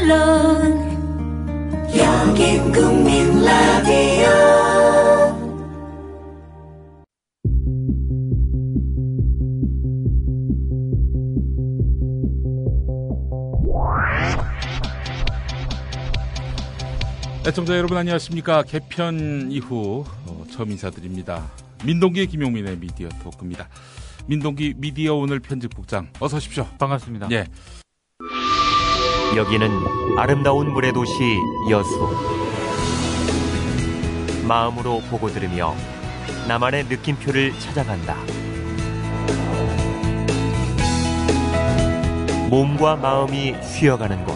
물론 여긴 국민 라디오. 애청자 여러분 안녕하십니까. 개편 이후 처음 인사드립니다. 민동기 김용민의 미디어 토크입니다. 민동기 미디어 오늘 편집국장 어서 오십시오. 반갑습니다. 예. 여기는 아름다운 물의 도시 여수. 마음으로 보고 들으며 나만의 느낌표를 찾아간다. 몸과 마음이 쉬어가는 곳,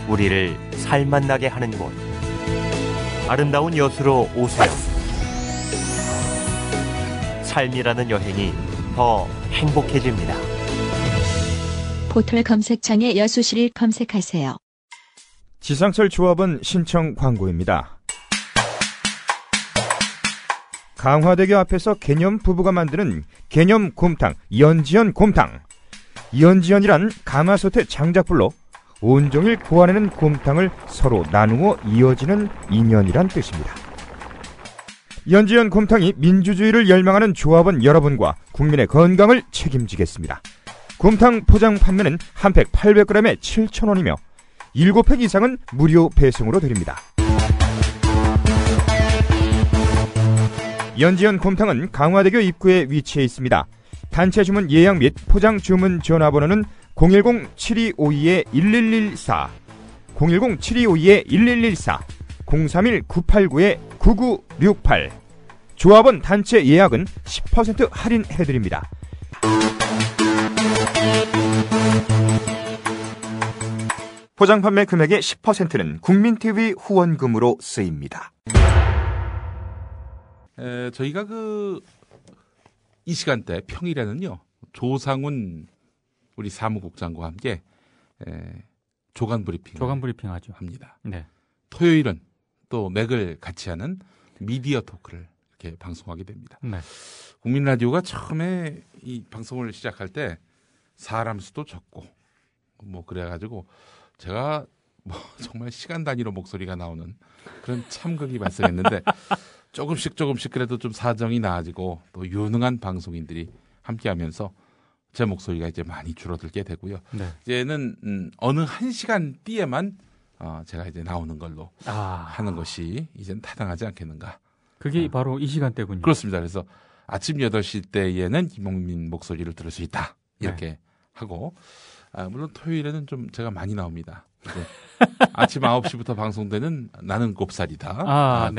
우리를 살맛나게 하는 곳, 아름다운 여수로 오세요. 삶이라는 여행이 더 행복해집니다. 포털 검색창에 여수시를 검색하세요. 지상철 조합원 신청 광고입니다. 강화대교 앞에서 개념 부부가 만드는 개념 곰탕 연지연 곰탕. 연지연이란 가마솥의 장작불로 온종일 구워내는 곰탕을 서로 나누어 이어지는 인연이란 뜻입니다. 연지연 곰탕이 민주주의를 열망하는 조합원 여러분과 국민의 건강을 책임지겠습니다. 곰탕 포장 판매는 한 팩 800g에 7,000원이며 7팩 이상은 무료 배송으로 드립니다. 연지연 곰탕은 강화대교 입구에 위치해 있습니다. 단체 주문 예약 및 포장 주문 전화번호는 010-7252-1114, 010-7252-1114, 031-989-9968. 조합원 단체 예약은 10% 할인해드립니다. 포장 판매 금액의 10%는 국민TV 후원금으로 쓰입니다. 저희가 이 시간대 평일에는요 조상훈 우리 사무국장과 함께 조간 브리핑 하죠. 합니다. 네. 토요일은 또 맥을 같이 하는 미디어 토크를 이렇게 방송하게 됩니다. 네. 국민 라디오가 처음에 이 방송을 시작할 때 사람 수도 적고 뭐 그래가지고 제가 뭐 정말 시간 단위로 목소리가 나오는 그런 참극이 발생했는데 조금씩 그래도 좀 사정이 나아지고 또 유능한 방송인들이 함께하면서 제 목소리가 이제 많이 줄어들게 되고요. 네. 이제는 어느 한 시간띠에만 제가 이제 나오는 걸로 하는 것이 이제는 타당하지 않겠는가. 그게 바로 이 시간대군요. 그렇습니다. 그래서 아침 8시 때에는 김용민 목소리를 들을 수 있다. 이렇게 네. 하고 물론 토요일에는 좀 제가 많이 나옵니다. 아침 9시부터 방송되는 나는 곱살이다.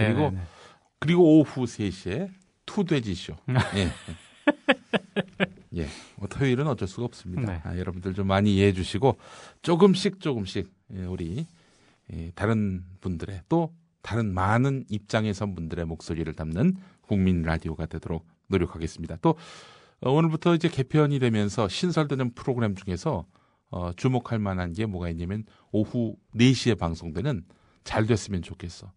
그리고 오후 3시에 투돼지쇼. 예. 예. 토요일은 어쩔 수가 없습니다. 네. 여러분들 좀 많이 이해해 주시고 조금씩 우리 다른 분들의 또 다른 많은 입장에 선 분들의 목소리를 담는 국민 라디오가 되도록 노력하겠습니다. 또 오늘부터 이제 개편이 되면서 신설되는 프로그램 중에서 주목할 만한 게 뭐가 있냐면 오후 4시에 방송되는 잘 됐으면 좋겠어.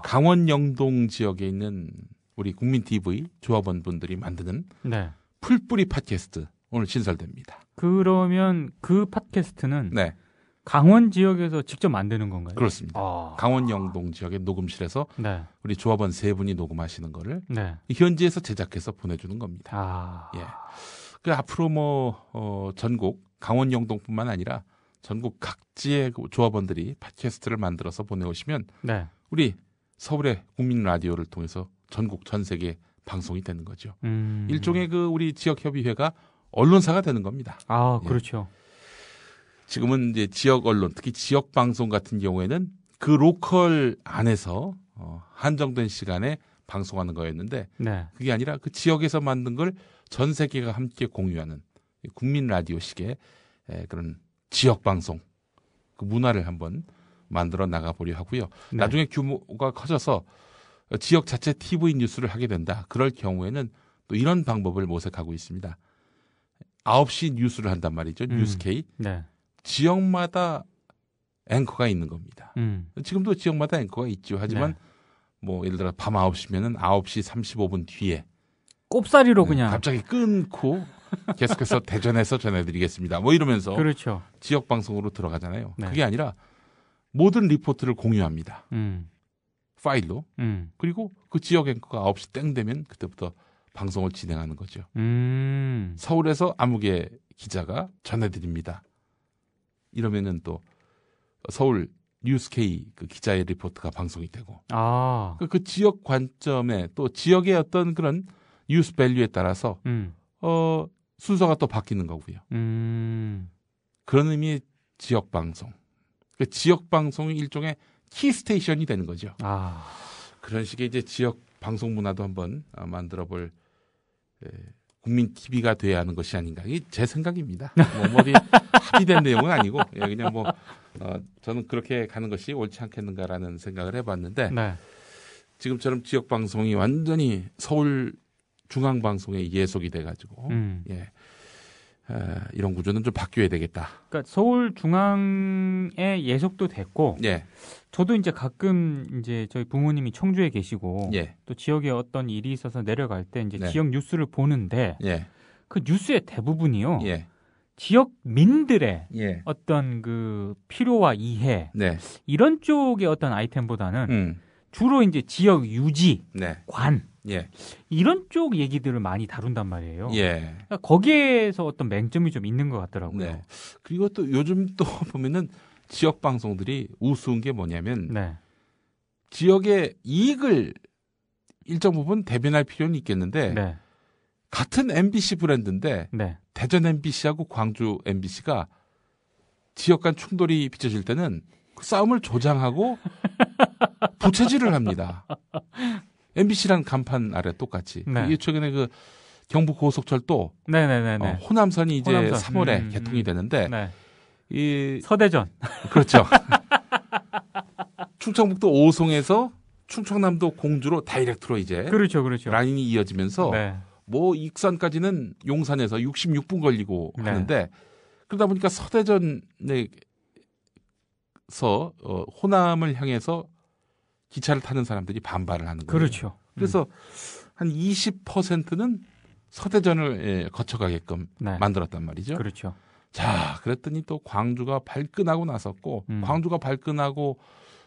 강원 영동 지역에 있는 우리 국민 TV 조합원 분들이 만드는 네. 풀뿌리 팟캐스트 오늘 신설됩니다. 그러면 그 팟캐스트는 네. 강원 지역에서 직접 만드는 건가요? 그렇습니다. 강원 영동 지역의 녹음실에서 네. 우리 조합원 3분이 녹음하시는 거를 네. 현지에서 제작해서 보내주는 겁니다. 예. 그 앞으로 전국 강원 영동뿐만 아니라 전국 각지의 조합원들이 팟캐스트를 만들어서 보내오시면 네. 우리 서울의 국민 라디오를 통해서 전국 전 세계 방송이 되는 거죠. 일종의 우리 지역 협의회가 언론사가 되는 겁니다. 그렇죠. 지금은 이제 지역 언론, 특히 지역 방송 같은 경우에는 그 로컬 안에서 한정된 시간에 방송하는 거였는데 네. 그게 아니라 그 지역에서 만든 걸 전 세계가 함께 공유하는 국민 라디오식의 그런 지역 방송 그 문화를 한번 만들어 나가보려 하고요. 네. 나중에 규모가 커져서 지역 자체 TV 뉴스를 하게 된다. 그럴 경우에는 또 이런 방법을 모색하고 있습니다. 9시 뉴스를 한단 말이죠. 뉴스K. 네. 지역마다 앵커가 있는 겁니다. 지금도 지역마다 앵커가 있죠. 하지만 뭐 예를 들어 밤 9시면은 9시 35분 뒤에 꼽사리로 그냥 갑자기 끊고 계속해서 대전에서 전해드리겠습니다. 뭐 이러면서 그렇죠. 지역 방송으로 들어가잖아요. 네. 그게 아니라 모든 리포트를 공유합니다. 파일로. 그리고 그 지역 앵커가 9시 땡 되면 그때부터 방송을 진행하는 거죠. 서울에서 아무개 기자가 전해드립니다. 이러면은 또 서울 뉴스K 그 기자의 리포트가 방송이 되고 그 지역 관점에 또 지역의 어떤 그런 뉴스 밸류에 따라서 순서가 또 바뀌는 거고요. 그런 의미의 지역 방송. 그 지역 방송이 일종의 키 스테이션이 되는 거죠. 그런 식의 이제 지역 방송 문화도 한번 만들어볼 국민 TV가 돼야 하는 것이 아닌가. 이게 제 생각입니다. 뭐 어디 합의된 내용은 아니고 그냥 뭐 저는 그렇게 가는 것이 옳지 않겠는가라는 생각을 해봤는데 네. 지금처럼 지역 방송이 완전히 서울 중앙 방송에 예속이 돼가지고 이런 구조는 좀 바뀌어야 되겠다. 그러니까 서울 중앙에 예속도 됐고, 예. 저도 이제 가끔 이제 저희 부모님이 청주에 계시고 예. 또 지역에 어떤 일이 있어서 내려갈 때 이제 네. 지역 뉴스를 보는데 예. 그 뉴스의 대부분이요. 예. 지역민들의 예. 어떤 그 필요와 이해 네. 이런 쪽의 어떤 아이템보다는 주로 이제 지역 유지, 네. 관 예. 이런 쪽 얘기들을 많이 다룬단 말이에요. 예. 그러니까 거기에서 어떤 맹점이 좀 있는 것 같더라고요. 네. 그리고 또 요즘 또 보면은 지역 방송들이 우스운 게 뭐냐면 네. 지역의 이익을 일정 부분 대변할 필요는 있겠는데 네. 같은 MBC 브랜드인데 네. 대전 MBC하고 광주 MBC가 지역 간 충돌이 빚어질 때는 그 싸움을 조장하고 부채질을 합니다. MBC라는 간판 아래 똑같이. 네. 이게 최근에 그 경북 고속철도 네네네네. 호남선이 이제 호남선. 3월에 개통이 되는데 네. 이 서대전. 그렇죠. 충청북도 오송에서 충청남도 공주로 다이렉트로 이제 그렇죠, 그렇죠. 라인이 이어지면서 네. 뭐 익산까지는 용산에서 66분 걸리고 네. 하는데 그러다 보니까 서대전에서 호남을 향해서 기차를 타는 사람들이 반발을 하는 거예요. 그렇죠. 그래서 한 20%는 서대전을 거쳐가게끔 네. 만들었단 말이죠. 그렇죠. 자, 그랬더니 또 광주가 발끈하고 나섰고 광주가 발끈하고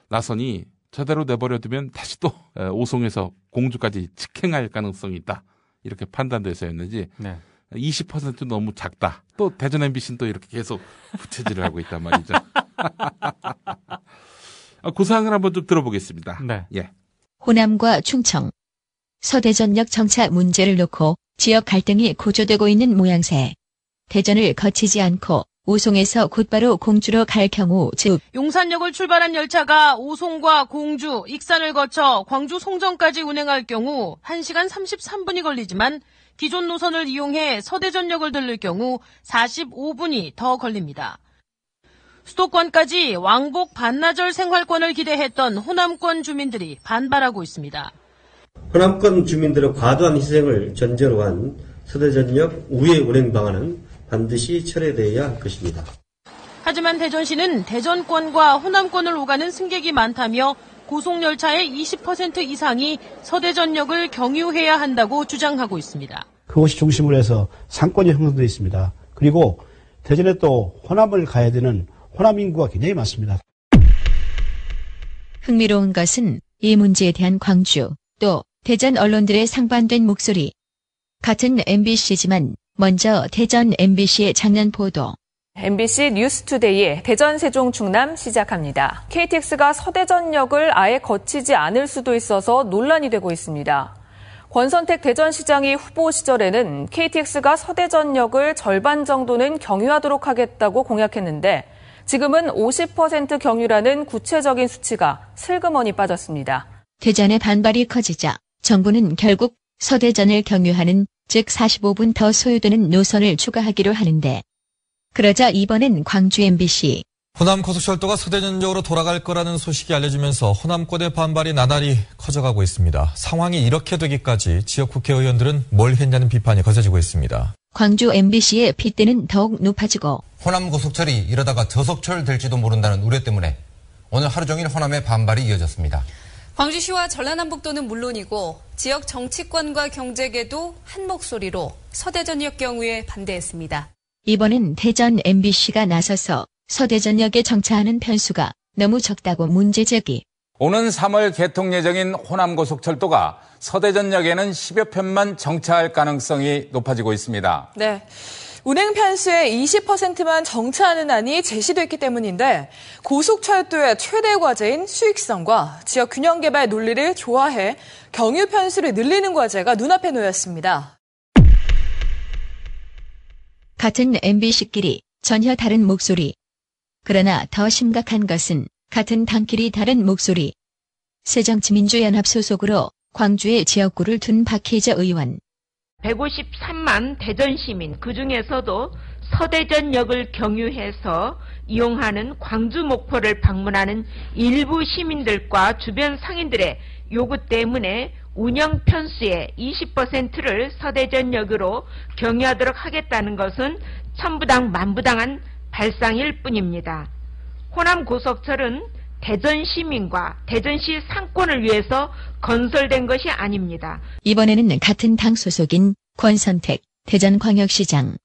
나서니 저대로 내버려두면 다시 또 오송에서 공주까지 직행할 가능성이 있다. 이렇게 판단돼서였는지 네. 20% 너무 작다. 또 대전 MBC는 또 이렇게 계속 부채질을 하고 있단 말이죠. 그 사항을 한번 좀 들어보겠습니다. 네. 예. 호남과 충청, 서대전역 정차 문제를 놓고 지역 갈등이 고조되고 있는 모양새. 대전을 거치지 않고 오송에서 곧바로 공주로 갈 경우 즉 용산역을 출발한 열차가 오송과 공주, 익산을 거쳐 광주 송정까지 운행할 경우 1시간 33분이 걸리지만 기존 노선을 이용해 서대전역을 들를 경우 45분이 더 걸립니다. 수도권까지 왕복 반나절 생활권을 기대했던 호남권 주민들이 반발하고 있습니다. 호남권 주민들의 과도한 희생을 전제로 한 서대전역 우회 운행 방안은 반드시 철회되어야 할 것입니다. 하지만 대전시는 대전권과 호남권을 오가는 승객이 많다며 고속열차의 20% 이상이 서대전역을 경유해야 한다고 주장하고 있습니다. 그것이 중심으로 해서 상권이 형성되어 있습니다. 그리고 대전에 또 호남을 가야 되는 호남 인구가 굉장히 많습니다. 흥미로운 것은 이 문제에 대한 광주 또 대전 언론들의 상반된 목소리. 같은 MBC지만 먼저 대전 MBC의 장난 보도. MBC 뉴스투데이의 대전 세종 충남 시작합니다. KTX가 서대전역을 아예 거치지 않을 수도 있어서 논란이 되고 있습니다. 권선택 대전시장이 후보 시절에는 KTX가 서대전역을 절반 정도는 경유하도록 하겠다고 공약했는데 지금은 50% 경유라는 구체적인 수치가 슬그머니 빠졌습니다. 대전의 반발이 커지자 정부는 결국 서대전을 경유하는 즉 45분 더 소요되는 노선을 추가하기로 하는데 그러자 이번엔 광주 MBC 호남 고속철도가 서대전역으로 돌아갈 거라는 소식이 알려지면서 호남권의 반발이 나날이 커져가고 있습니다. 상황이 이렇게 되기까지 지역 국회의원들은 뭘 했냐는 비판이 거세지고 있습니다. 광주 MBC의 핏대는 더욱 높아지고 호남 고속철이 이러다가 저속철 될지도 모른다는 우려 때문에 오늘 하루 종일 호남의 반발이 이어졌습니다. 광주시와 전라남북도는 물론이고 지역 정치권과 경제계도 한 목소리로 서대전역 경우에 반대했습니다. 이번엔 대전 MBC가 나서서 서대전역에 정차하는 편수가 너무 적다고 문제 제기. 오는 3월 개통 예정인 호남고속철도가 서대전역에는 10여 편만 정차할 가능성이 높아지고 있습니다. 네. 운행 편수의 20%만 정차하는 안이 제시됐기 때문인데 고속철도의 최대 과제인 수익성과 지역 균형 개발 논리를 조화해 경유 편수를 늘리는 과제가 눈앞에 놓였습니다. 같은 MBC끼리 전혀 다른 목소리. 그러나 더 심각한 것은 같은 당끼리 다른 목소리. 새정치민주연합 소속으로 광주에 지역구를 둔 박혜재 의원. 153만 대전시민, 그중에서도 서대전역을 경유해서 이용하는 광주 목포를 방문하는 일부 시민들과 주변 상인들의 요구 때문에 운영 편수의 20%를 서대전역으로 경유하도록 하겠다는 것은 천부당 만부당한 발상일 뿐입니다. 호남고속철은 대전 시민과 대전시 상권을 위해서 건설된 것이 아닙니다. 이번에는 같은 당 소속인 권선택 대전광역시장.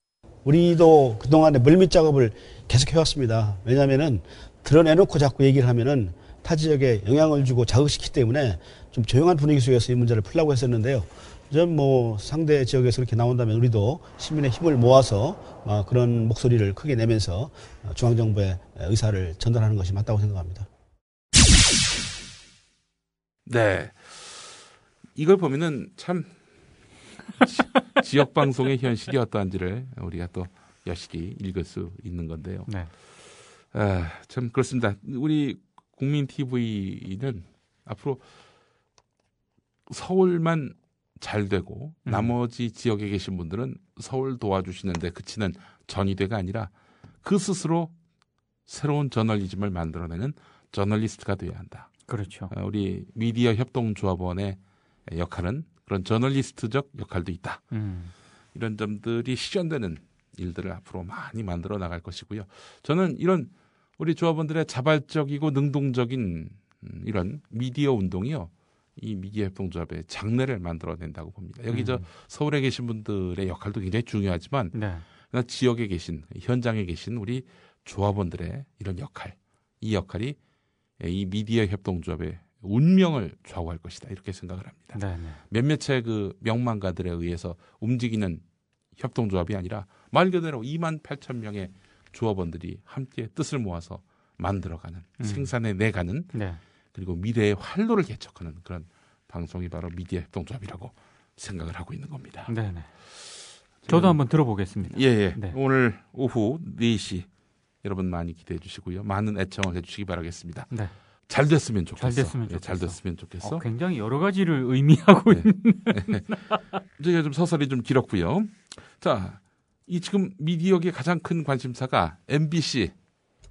우리도 그동안에 물밑 작업을 계속 해왔습니다. 왜냐하면은 드러내놓고 자꾸 얘기를 하면은 타 지역에 영향을 주고 자극시키기 때문에 좀 조용한 분위기 속에서 이 문제를 풀려고 했었는데요. 좀 상대 지역에서 이렇게 나온다면 우리도 시민의 힘을 모아서 그런 목소리를 크게 내면서 중앙정부의 의사를 전달하는 것이 맞다고 생각합니다. 네. 이걸 보면은 참 지역 방송의 현실이 어떠한지를 우리가 또 여실히 읽을 수 있는 건데요. 네. 참 그렇습니다. 우리 국민 TV는 앞으로 서울만 잘 되고 나머지 지역에 계신 분들은 서울 도와주시는데 그치는 전위대가 아니라 그 스스로 새로운 저널리즘을 만들어내는 저널리스트가 돼야 한다. 그렇죠. 우리 미디어 협동조합원의 역할은 그런 저널리스트적 역할도 있다. 이런 점들이 실현되는 일들을 앞으로 많이 만들어 나갈 것이고요. 저는 이런 우리 조합원들의 자발적이고 능동적인 이런 미디어 운동이요. 이 미디어 협동조합의 장래를 만들어낸다고 봅니다. 여기 저 서울에 계신 분들의 역할도 굉장히 중요하지만 지역에 계신 현장에 계신 우리 조합원들의 이런 역할, 이 역할이 이 미디어 협동조합의 운명을 좌우할 것이다 이렇게 생각을 합니다. 네네. 몇몇의 그 명망가들에 의해서 움직이는 협동조합이 아니라 말 그대로 2만 8천 명의 조합원들이 함께 뜻을 모아서 만들어가는 생산해 내가는 그리고 미래의 활로를 개척하는 그런 방송이 바로 미디어 협동조합이라고 생각을 하고 있는 겁니다. 네네. 저도 한번 들어보겠습니다. 예. 네. 오늘 오후 4시 여러분 많이 기대해 주시고요. 많은 애청을 해주시기 바라겠습니다. 네. 잘 됐으면 좋겠어. 잘 됐으면 좋겠어. 좋겠어. 굉장히 여러 가지를 의미하고 있는. 저희가 좀 서설이 좀 길었고요. 자, 이 지금 미디어계 가장 큰 관심사가 MBC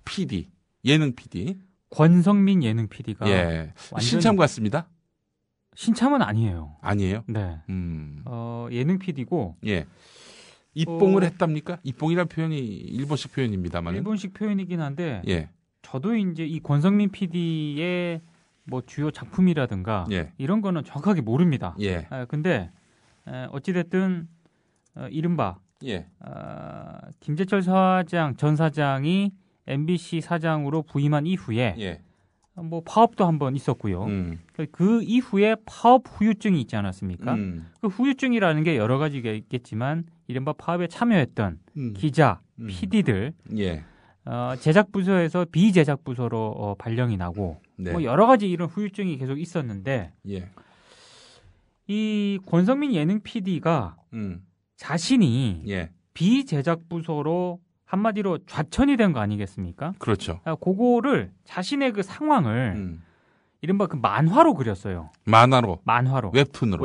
PD, 예능 PD. 권성민 예능 PD가. 예. 신참 같습니다. 신참은 아니에요. 아니에요? 네. 예능 PD고. 예. 입봉을 했답니까? 입봉이라는 표현이 일본식 표현입니다만. 일본식 표현이긴 한데. 예. 저도 이제 이 권성민 PD의 뭐 주요 작품이라든가 이런 거는 정확하게 모릅니다. 예. 근데 어찌됐든 이른바 김재철 전 사장이 MBC 사장으로 부임한 이후에 뭐 파업도 한번 있었고요. 그 이후에 파업 후유증이 있지 않았습니까? 그 후유증이라는 게 여러 가지가 있겠지만 이른바 파업에 참여했던 기자, PD들 제작 부서에서 비제작 부서로 발령이 나고 뭐 여러 가지 이런 후유증이 계속 있었는데 이 권성민 예능 PD가 자신이 비제작 부서로 한마디로 좌천이 된 거 아니겠습니까? 그렇죠. 그거를 자신의 그 상황을 이른바 그 만화로 그렸어요. 만화로. 웹툰으로.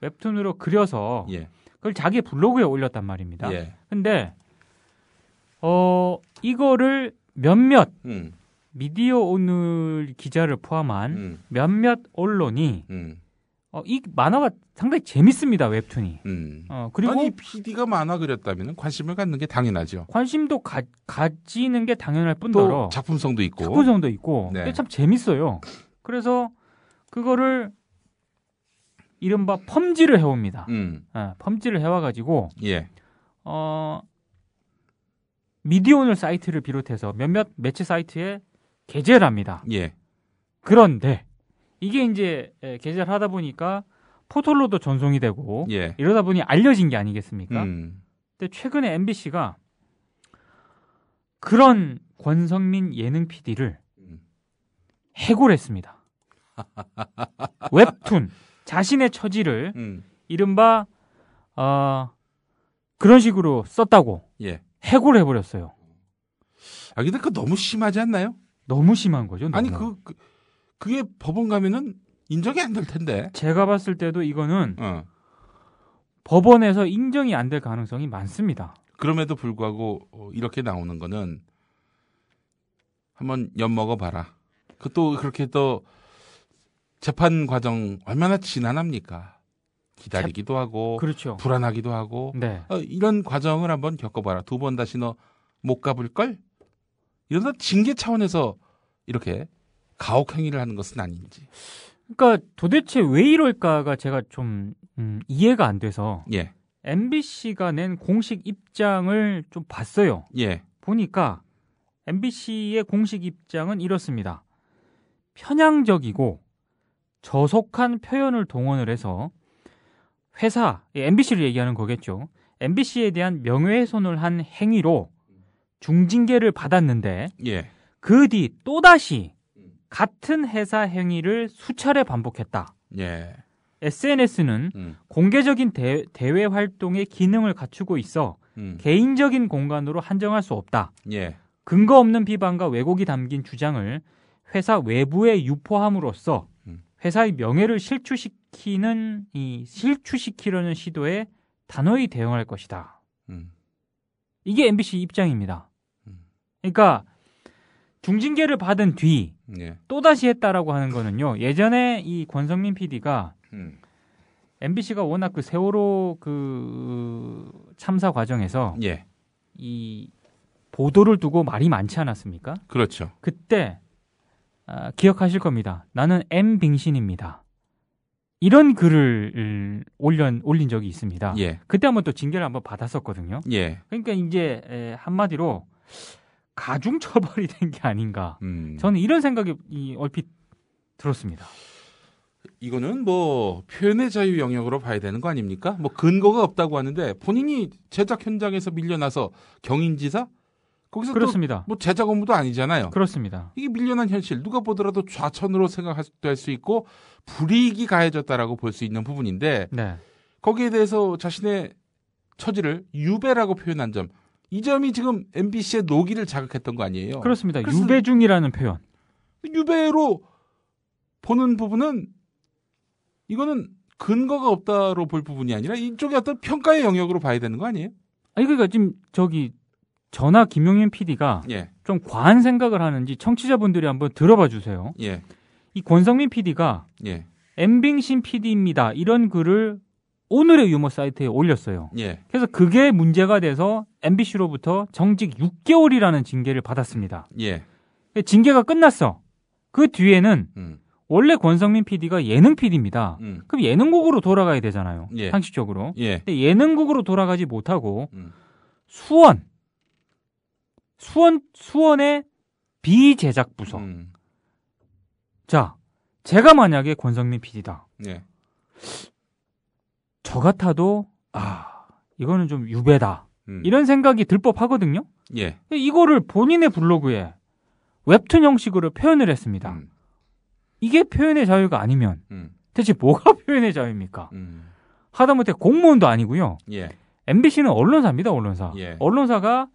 웹툰으로 그려서 그걸 자기 블로그에 올렸단 말입니다. 근데 이거를 몇몇 미디어 오늘 기자를 포함한 몇몇 언론이 이 만화가 상당히 재밌습니다. 웹툰이. 그리고 아니 PD가 만화 그렸다면 관심을 갖는 게 당연하죠. 관심도 가지는 게 당연할 뿐더러 또 작품성도 있고 참 재밌어요. 그래서 그거를 이른바 펌질을 해옵니다. 펌질을 해와가지고 예. 미디어오늘 사이트를 비롯해서 몇몇 매체 사이트에 게재를 합니다. 예. 그런데 이게 이제 게재를 하다 보니까 포털로도 전송이 되고 예. 이러다 보니 알려진 게 아니겠습니까? 근데 최근에 MBC가 그런 권성민 예능 PD를 해고했습니다. 웹툰 자신의 처지를 이른바 그런 식으로 썼다고 예. 해고를 해버렸어요. 아 근데 그 너무 심하지 않나요? 너무 심한 거죠. 너무. 아니 그게 법원 가면은 인정이 안 될 텐데. 제가 봤을 때도 이거는 법원에서 인정이 안 될 가능성이 많습니다. 그럼에도 불구하고 이렇게 나오는 거는 한번 엿먹어봐라. 그 또 그렇게 또 재판 과정 얼마나 지난합니까? 기다리기도 하고, 그렇죠. 불안하기도 하고, 네. 이런 과정을 한번 겪어봐라. 2번 다시 너 못 가볼 걸? 이러다 징계 차원에서 이렇게 가혹 행위를 하는 것은 아닌지. 그러니까 도대체 왜 이럴까가 제가 좀 이해가 안 돼서 예. MBC가 낸 공식 입장을 좀 봤어요. 예. 보니까 MBC의 공식 입장은 이렇습니다. 편향적이고 저속한 표현을 동원을 해서 회사, MBC를 얘기하는 거겠죠. MBC에 대한 명예훼손을 한 행위로 중징계를 받았는데 예. 그 뒤 또다시 같은 회사 행위를 수차례 반복했다. 예. SNS는 공개적인 대외 활동의 기능을 갖추고 있어 개인적인 공간으로 한정할 수 없다. 예. 근거 없는 비방과 왜곡이 담긴 주장을 회사 외부에 유포함으로써 회사의 명예를 실추시키려는 시도에 단호히 대응할 것이다. 이게 MBC 입장입니다. 그러니까 중징계를 받은 뒤 예. 또다시 했다라고 하는 거는요. 예전에 이 권성민 PD가 MBC가 워낙 그 세월호 그 참사 과정에서 예. 이 보도를 두고 말이 많지 않았습니까? 그렇죠. 그때 기억하실 겁니다. 나는 M빙신입니다. 이런 글을 올린 적이 있습니다. 예. 그때 한번 또 징계를 한번 받았었거든요. 예. 그러니까 이제 한마디로 가중 처벌이 된 게 아닌가. 저는 이런 생각이 얼핏 들었습니다. 이거는 뭐 표현의 자유 영역으로 봐야 되는 거 아닙니까? 뭐 근거가 없다고 하는데 본인이 제작 현장에서 밀려나서 경인지사 거기서 그렇습니다. 뭐 제작 업무도 아니잖아요. 그렇습니다. 이게 밀려난 현실 누가 보더라도 좌천으로 생각할 수 있고 불이익이 가해졌다라고 볼 수 있는 부분인데 네. 거기에 대해서 자신의 처지를 유배라고 표현한 점, 이 점이 지금 MBC의 노기를 자극했던 거 아니에요? 그렇습니다. 유배 중이라는 표현. 유배로 보는 부분은 이거는 근거가 없다로 볼 부분이 아니라 이쪽의 어떤 평가의 영역으로 봐야 되는 거 아니에요? 아니 그러니까 지금 전화 김용민 PD가 예. 좀 과한 생각을 하는지 청취자분들이 한번 들어봐 주세요. 예. 이 권성민 PD가 예. M빙신 PD입니다. 이런 글을 오늘의 유머 사이트에 올렸어요. 예. 그래서 그게 문제가 돼서 MBC로부터 정직 6개월이라는 징계를 받았습니다. 예. 징계가 끝났어. 그 뒤에는 원래 권성민 PD가 예능 PD입니다. 그럼 예능국으로 돌아가야 되잖아요. 예. 상식적으로. 예. 근데 예능국으로 돌아가지 못하고 수원의 비제작 부서. 자, 제가 만약에 권성민 PD다. 예. 저 같아도 이거는 좀 유배다. 이런 생각이 들 법하거든요. 예. 이거를 본인의 블로그에 웹툰 형식으로 표현을 했습니다. 이게 표현의 자유가 아니면 대체 뭐가 표현의 자유입니까? 하다못해 공무원도 아니고요. 예. MBC는 언론사입니다. 언론사. 예. 언론사가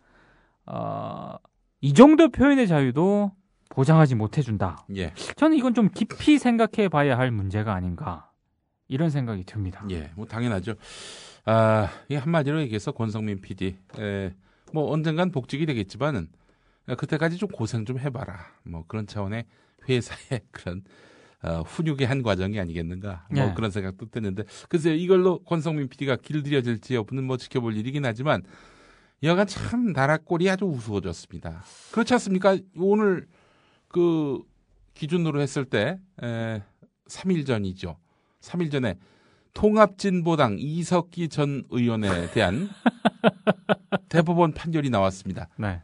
이 정도 표현의 자유도 보장하지 못해준다. 예. 저는 이건 좀 깊이 생각해 봐야 할 문제가 아닌가 이런 생각이 듭니다. 예, 뭐 당연하죠. 이게 한마디로 얘기해서 권성민 PD, 뭐 언젠간 복직이 되겠지만은 그때까지 좀 고생 좀 해봐라. 뭐 그런 차원의 회사의 그런 훈육의 한 과정이 아니겠는가. 뭐 예. 그런 생각도 드는데 글쎄요, 이걸로 권성민 PD가 길들여질지 여부는 뭐 지켜볼 일이긴 하지만 여간 참 나라 꼴이 아주 우스워졌습니다. 그렇지 않습니까? 오늘 그 기준으로 했을 때 3일 전이죠. 3일 전에 통합진보당 이석기 전 의원에 대한 대법원 판결이 나왔습니다. 네.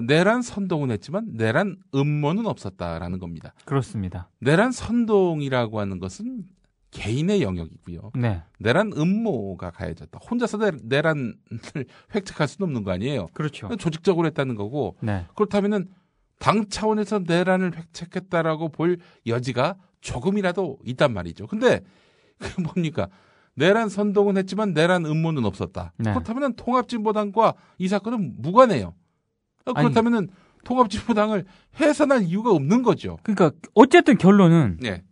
내란 선동은 했지만 내란 음모는 없었다라는 겁니다. 그렇습니다. 내란 선동이라고 하는 것은 개인의 영역이고요. 네. 내란 음모가 가해졌다. 혼자서 내란을 획책할 수는 없는 거 아니에요. 그렇죠. 조직적으로 했다는 거고. 네. 그렇다면은 당 차원에서 내란을 획책했다라고 볼 여지가 조금이라도 있단 말이죠. 근데 그게 뭡니까? 내란 선동은 했지만 내란 음모는 없었다. 네. 그렇다면은 통합진보당과 이 사건은 무관해요. 그렇다면은 통합진보당을 해산할 이유가 없는 거죠. 그러니까 어쨌든 결론은 네.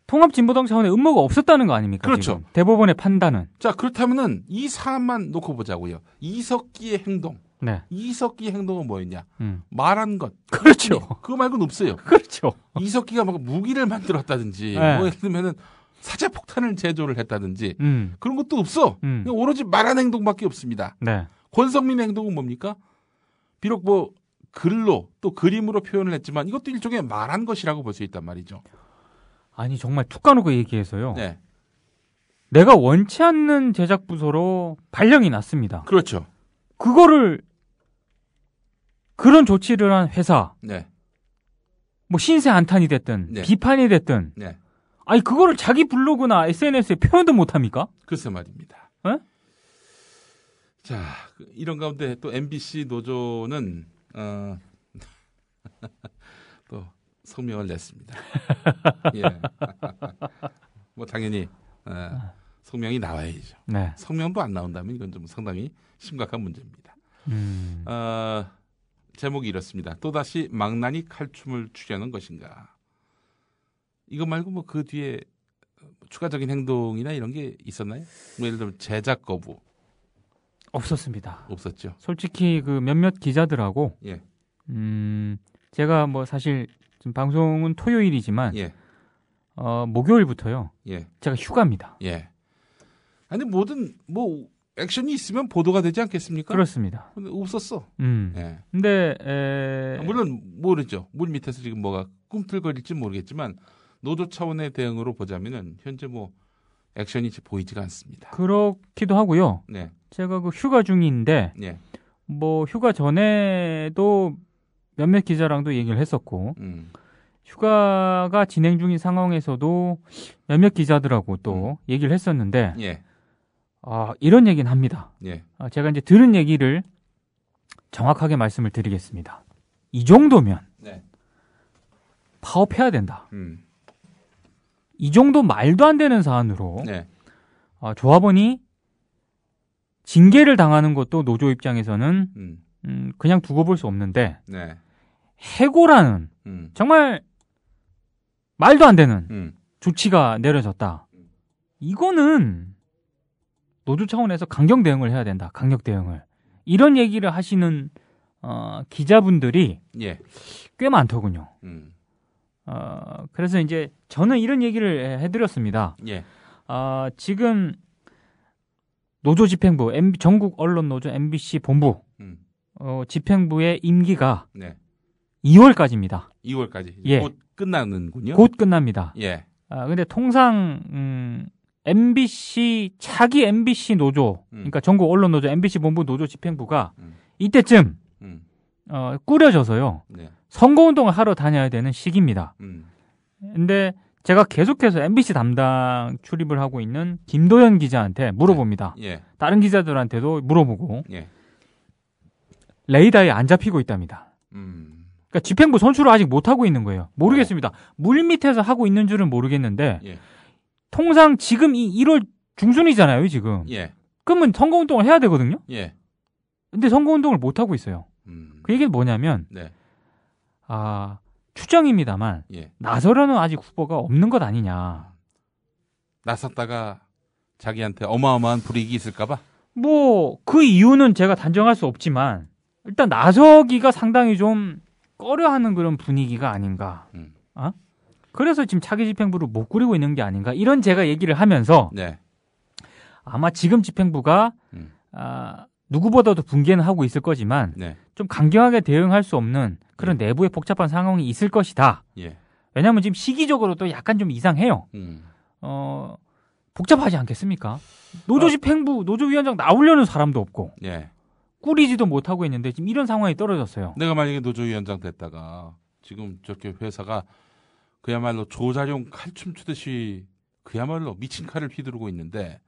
통합진보당 차원의 음모가 없었다는 거 아닙니까? 그렇죠. 지금? 대법원의 판단은. 자, 그렇다면은 이 사안만 놓고 보자고요. 이석기의 행동. 네. 이석기의 행동은 뭐였냐? 말한 것. 그렇죠. 그거 말고는 없어요. 그렇죠. 이석기가 막 무기를 만들었다든지, 네. 뭐 예를 들면은 사제폭탄을 제조를 했다든지, 그런 것도 없어. 그냥 오로지 말한 행동밖에 없습니다. 네. 권성민의 행동은 뭡니까? 비록 뭐 글로 또 그림으로 표현을 했지만 이것도 일종의 말한 것이라고 볼 수 있단 말이죠. 아니 정말 툭 까놓고 얘기해서요. 네. 내가 원치 않는 제작 부서로 발령이 났습니다. 그렇죠. 그거를 그런 조치를 한 회사, 네. 뭐 신세 한탄이 됐든 네. 비판이 됐든, 네. 아니 그거를 자기 블로그나 SNS에 표현도 못합니까? 글쎄 말입니다. 에? 자, 이런 가운데 또 MBC 노조는 또 성명을 냈습니다. 예. 뭐 당연히 성명이 나와야죠. 네. 성명도 안 나온다면 이건 좀 상당히 심각한 문제입니다. 제목이 이렇습니다. 또다시 망나니 칼춤을 추려는 것인가. 이거 말고 뭐 그 뒤에 추가적인 행동이나 이런 게 있었나요? 뭐 예를 들면 제작 거부. 없었습니다. 없었죠. 솔직히 그 몇몇 기자들하고 예. 제가 뭐 사실 지금 방송은 토요일이지만 예. 목요일부터요. 예. 제가 휴가입니다. 예. 아니 뭐든 뭐 액션이 있으면 보도가 되지 않겠습니까? 그렇습니다. 근데 없었어. 예. 근데 물론 모르죠. 물 밑에서 지금 뭐가 꿈틀거릴지 모르겠지만 노조 차원의 대응으로 보자면은 현재 뭐 액션이 보이지가 않습니다. 그렇기도 하고요. 네. 제가 그 휴가 중인데 네. 뭐 휴가 전에도 몇몇 기자랑도 얘기를 했었고 휴가가 진행 중인 상황에서도 몇몇 기자들하고 또 얘기를 했었는데 예. 이런 얘기는 합니다. 예. 제가 이제 들은 얘기를 정확하게 말씀을 드리겠습니다. 이 정도면 네. 파업해야 된다. 이 정도 말도 안 되는 사안으로 네. 조합원이 징계를 당하는 것도 노조 입장에서는 그냥 두고 볼 수 없는데 네. 해고라는 정말 말도 안 되는 조치가 내려졌다. 이거는 노조 차원에서 강경 대응을 해야 된다. 강력 대응을. 이런 얘기를 하시는 기자분들이 예. 꽤 많더군요. 그래서 이제 저는 이런 얘기를 해드렸습니다. 예. 지금 노조 집행부, 전국 언론 노조 MBC 본부 집행부의 임기가 네. 2월까지입니다. 2월까지. 예. 곧 끝나는군요. 곧 끝납니다. 예. 근데 통상 MBC 차기 MBC 노조, 그러니까 전국 언론 노조 MBC 본부 노조 집행부가 이때쯤 꾸려져서요. 네. 선거운동을 하러 다녀야 되는 시기입니다. 근데 제가 계속해서 MBC 담당 출입을 하고 있는 김도현 기자한테 물어봅니다. 예. 다른 기자들한테도 물어보고 예. 레이더에 안 잡히고 있답니다. 그러니까 집행부 선출을 아직 못하고 있는 거예요. 모르겠습니다. 물 밑에서 하고 있는 줄은 모르겠는데 예. 통상 지금 이 1월 중순이잖아요. 지금. 예. 그러면 선거운동을 해야 되거든요. 예. 근데 선거운동을 못하고 있어요. 그 얘기는 뭐냐면 네. 추정입니다만 예. 나서려는 아직 후보가 없는 것 아니냐. 나섰다가 자기한테 어마어마한 불이익이 있을까 봐? 뭐 그 이유는 제가 단정할 수 없지만 일단 나서기가 상당히 좀 꺼려하는 그런 분위기가 아닌가. 그래서 지금 차기 집행부를 못 꾸리고 있는 게 아닌가. 이런 제가 얘기를 하면서 네. 아마 지금 집행부가 누구보다도 붕괴는 하고 있을 거지만 네. 좀 강경하게 대응할 수 없는 그런 내부의 복잡한 상황이 있을 것이다. 예. 왜냐하면 지금 시기적으로도 약간 좀 이상해요. 복잡하지 않겠습니까? 노조집행부, 노조위원장 나오려는 사람도 없고 예. 꾸리지도 못하고 있는데 지금 이런 상황이 떨어졌어요. 내가 만약에 노조위원장 됐다가 지금 저렇게 회사가 그야말로 조자룡 칼춤 추듯이 그야말로 미친 칼을 휘두르고 있는데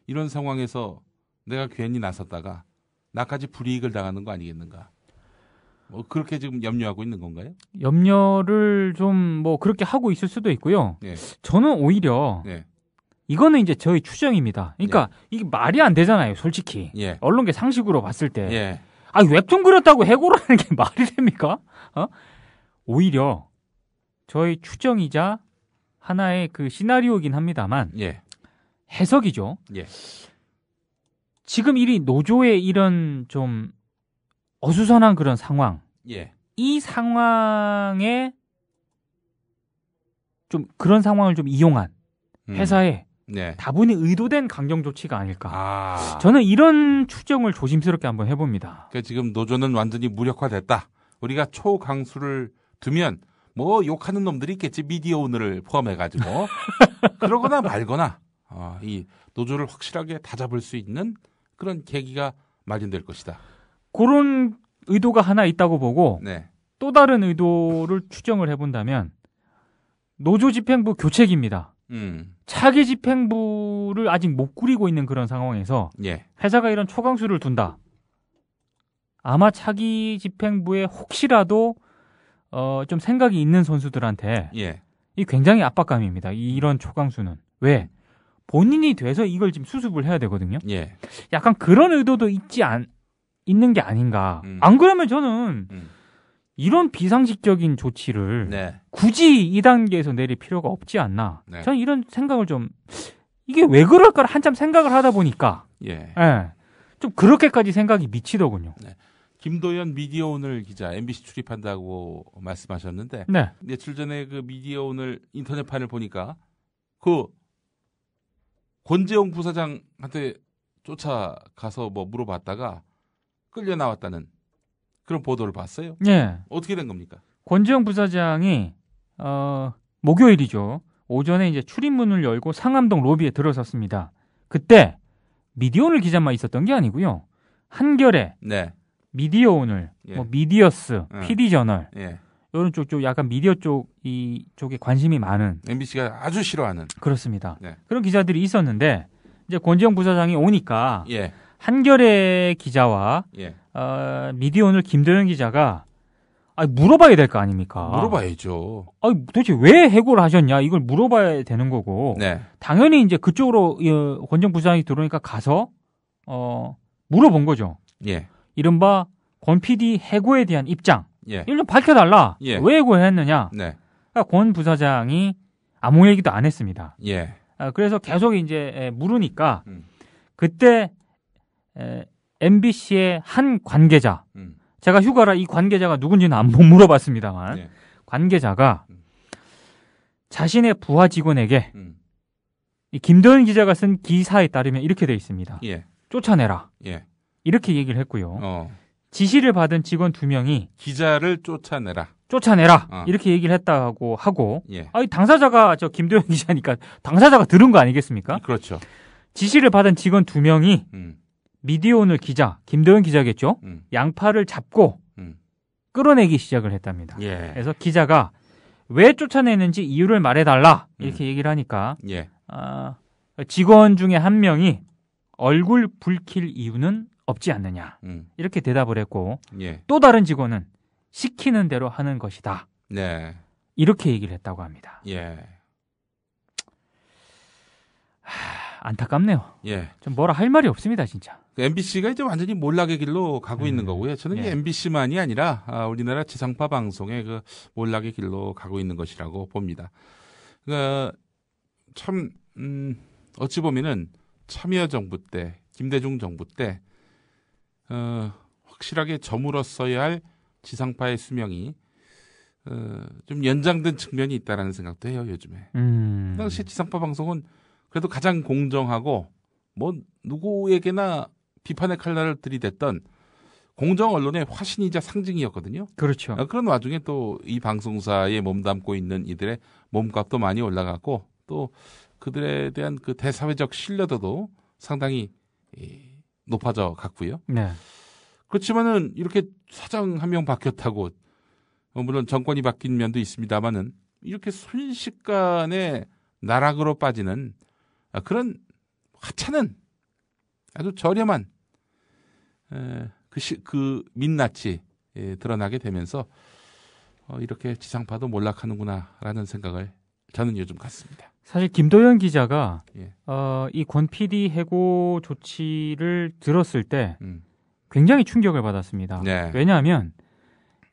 이런 상황에서 내가 괜히 나섰다가 나까지 불이익을 당하는 거 아니겠는가? 뭐 그렇게 지금 염려하고 있는 건가요? 염려를 좀 뭐 그렇게 하고 있을 수도 있고요. 예. 저는 오히려 예. 이거는 이제 저희 추정입니다. 그러니까 예. 이게 말이 안 되잖아요, 솔직히. 예. 언론계 상식으로 봤을 때. 예. 웹툰 그렸다고 해고를 하는 게 말이 됩니까? 오히려 저희 추정이자 하나의 그 시나리오이긴 합니다만 예. 해석이죠. 예. 지금 이 노조의 이런 좀 어수선한 그런 상황. 예. 이 상황에 좀 그런 상황을 좀 이용한 회사에 네. 다분히 의도된 강경 조치가 아닐까. 아. 저는 이런 추정을 조심스럽게 한번 해봅니다. 그러니까 지금 노조는 완전히 무력화됐다. 우리가 초강수를 두면 뭐 욕하는 놈들이 있겠지. 미디어 오늘을 포함해가지고. 그러거나 말거나 이 노조를 확실하게 다잡을 수 있는 그런 계기가 마련될 것이다. 그런 의도가 하나 있다고 보고 네. 또 다른 의도를 추정을 해본다면 노조 집행부 교체기입니다. 차기 집행부를 아직 못 꾸리고 있는 그런 상황에서 예. 회사가 이런 초강수를 둔다. 아마 차기 집행부에 혹시라도 좀 생각이 있는 선수들한테 예. 이 굉장히 압박감입니다. 이런 초강수는. 왜? 본인이 돼서 이걸 지금 수습을 해야 되거든요. 예. 약간 그런 의도도 있는 게 아닌가. 안 그러면 저는 이런 비상식적인 조치를 네. 굳이 이 단계에서 내릴 필요가 없지 않나. 네. 저는 이런 생각을 좀 이게 왜 그럴까를 한참 생각을 하다 보니까 예. 좀 그렇게까지 생각이 미치더군요. 네. 김도연 미디어 오늘 기자 MBC 출입한다고 말씀하셨는데 네. 며칠 전에 그 미디어 오늘 인터넷판을 보니까 그 권재용 부사장한테 쫓아가서 뭐 물어봤다가 끌려 나왔다는 그런 보도를 봤어요. 예. 어떻게 된 겁니까? 권재용 부사장이 목요일이죠. 오전에 이제 출입문을 열고 상암동 로비에 들어섰습니다. 그때 미디어오늘 기자만 있었던 게 아니고요. 한겨레, 네. 미디어오늘, 예. 뭐 미디어스, PD저널 예. 이런 쪽 약간 미디어 이쪽에 관심이 많은 MBC가 아주 싫어하는 그렇습니다. 네. 그런 기자들이 있었는데 이제 권재용 부사장이 오니까 예. 한겨레 기자와 예. 미디어오늘 김도연 기자가 물어봐야 될 거 아닙니까? 물어봐야죠. 도대체 왜 해고를 하셨냐 이걸 물어봐야 되는 거고 네. 당연히 이제 그쪽으로 권재용 부사장이 들어오니까 가서 물어본 거죠. 예. 이른바 권 PD 해고에 대한 입장. 예. 이걸 좀 밝혀달라. 예. 왜 해고했느냐. 네. 그러니까 권 부사장이 아무 얘기도 안 했습니다. 예. 그래서 계속 이제 물으니까 그때 MBC의 한 관계자, 제가 휴가라 이 관계자가 누군지는 못 물어봤습니다만 예. 관계자가 자신의 부하 직원에게 이 김도연 기자가 쓴 기사에 따르면 이렇게 돼 있습니다. 예. 쫓아내라. 예. 이렇게 얘기를 했고요. 지시를 받은 직원 2명이 기자를 쫓아내라. 이렇게 얘기를 했다고 하고 예. 당사자가 저 김도연 기자니까 당사자가 들은 거 아니겠습니까? 그렇죠. 지시를 받은 직원 2명이 미디어오늘 기자, 김도연 기자겠죠? 양팔을 잡고 끌어내기 시작을 했답니다. 예. 그래서 기자가 왜 쫓아내는지 이유를 말해달라 이렇게 얘기를 하니까 예. 직원 중에 한 명이 얼굴 붉힐 이유는 없지 않느냐 이렇게 대답을 했고 예. 또 다른 직원은 시키는 대로 하는 것이다. 네. 이렇게 얘기를 했다고 합니다. 예. 안타깝네요. 예. 좀 뭐라 할 말이 없습니다, 진짜. MBC가 이제 완전히 몰락의 길로 가고 있는 거고요. 저는 이게 MBC만이 아니라 우리나라 지상파 방송의 그 몰락의 길로 가고 있는 것이라고 봅니다. 그러니까 참 어찌 보면은 참여정부 때, 김대중 정부 때 확실하게 저물었어야 할 지상파의 수명이 좀 연장된 측면이 있다라는 생각도 해요, 요즘에. 당시 지상파 방송은 그래도 가장 공정하고 뭐 누구에게나 비판의 칼날을 들이댔던 공정 언론의 화신이자 상징이었거든요. 그렇죠. 그런 와중에 또 이 방송사에 몸담고 있는 이들의 몸값도 많이 올라갔고 또 그들에 대한 그 대사회적 신뢰도도 상당히 높아져 갔고요. 네. 그렇지만은 이렇게 사장 한 명 바뀌었다고 물론 정권이 바뀐 면도 있습니다만은 이렇게 순식간에 나락으로 빠지는 그런 하찮은 아주 저렴한 그 민낯이 드러나게 되면서 이렇게 지상파도 몰락하는구나라는 생각을 저는 요즘 갖습니다. 사실 김도연 기자가 예. 이 권 PD 해고 조치를 들었을 때 굉장히 충격을 받았습니다. 네. 왜냐하면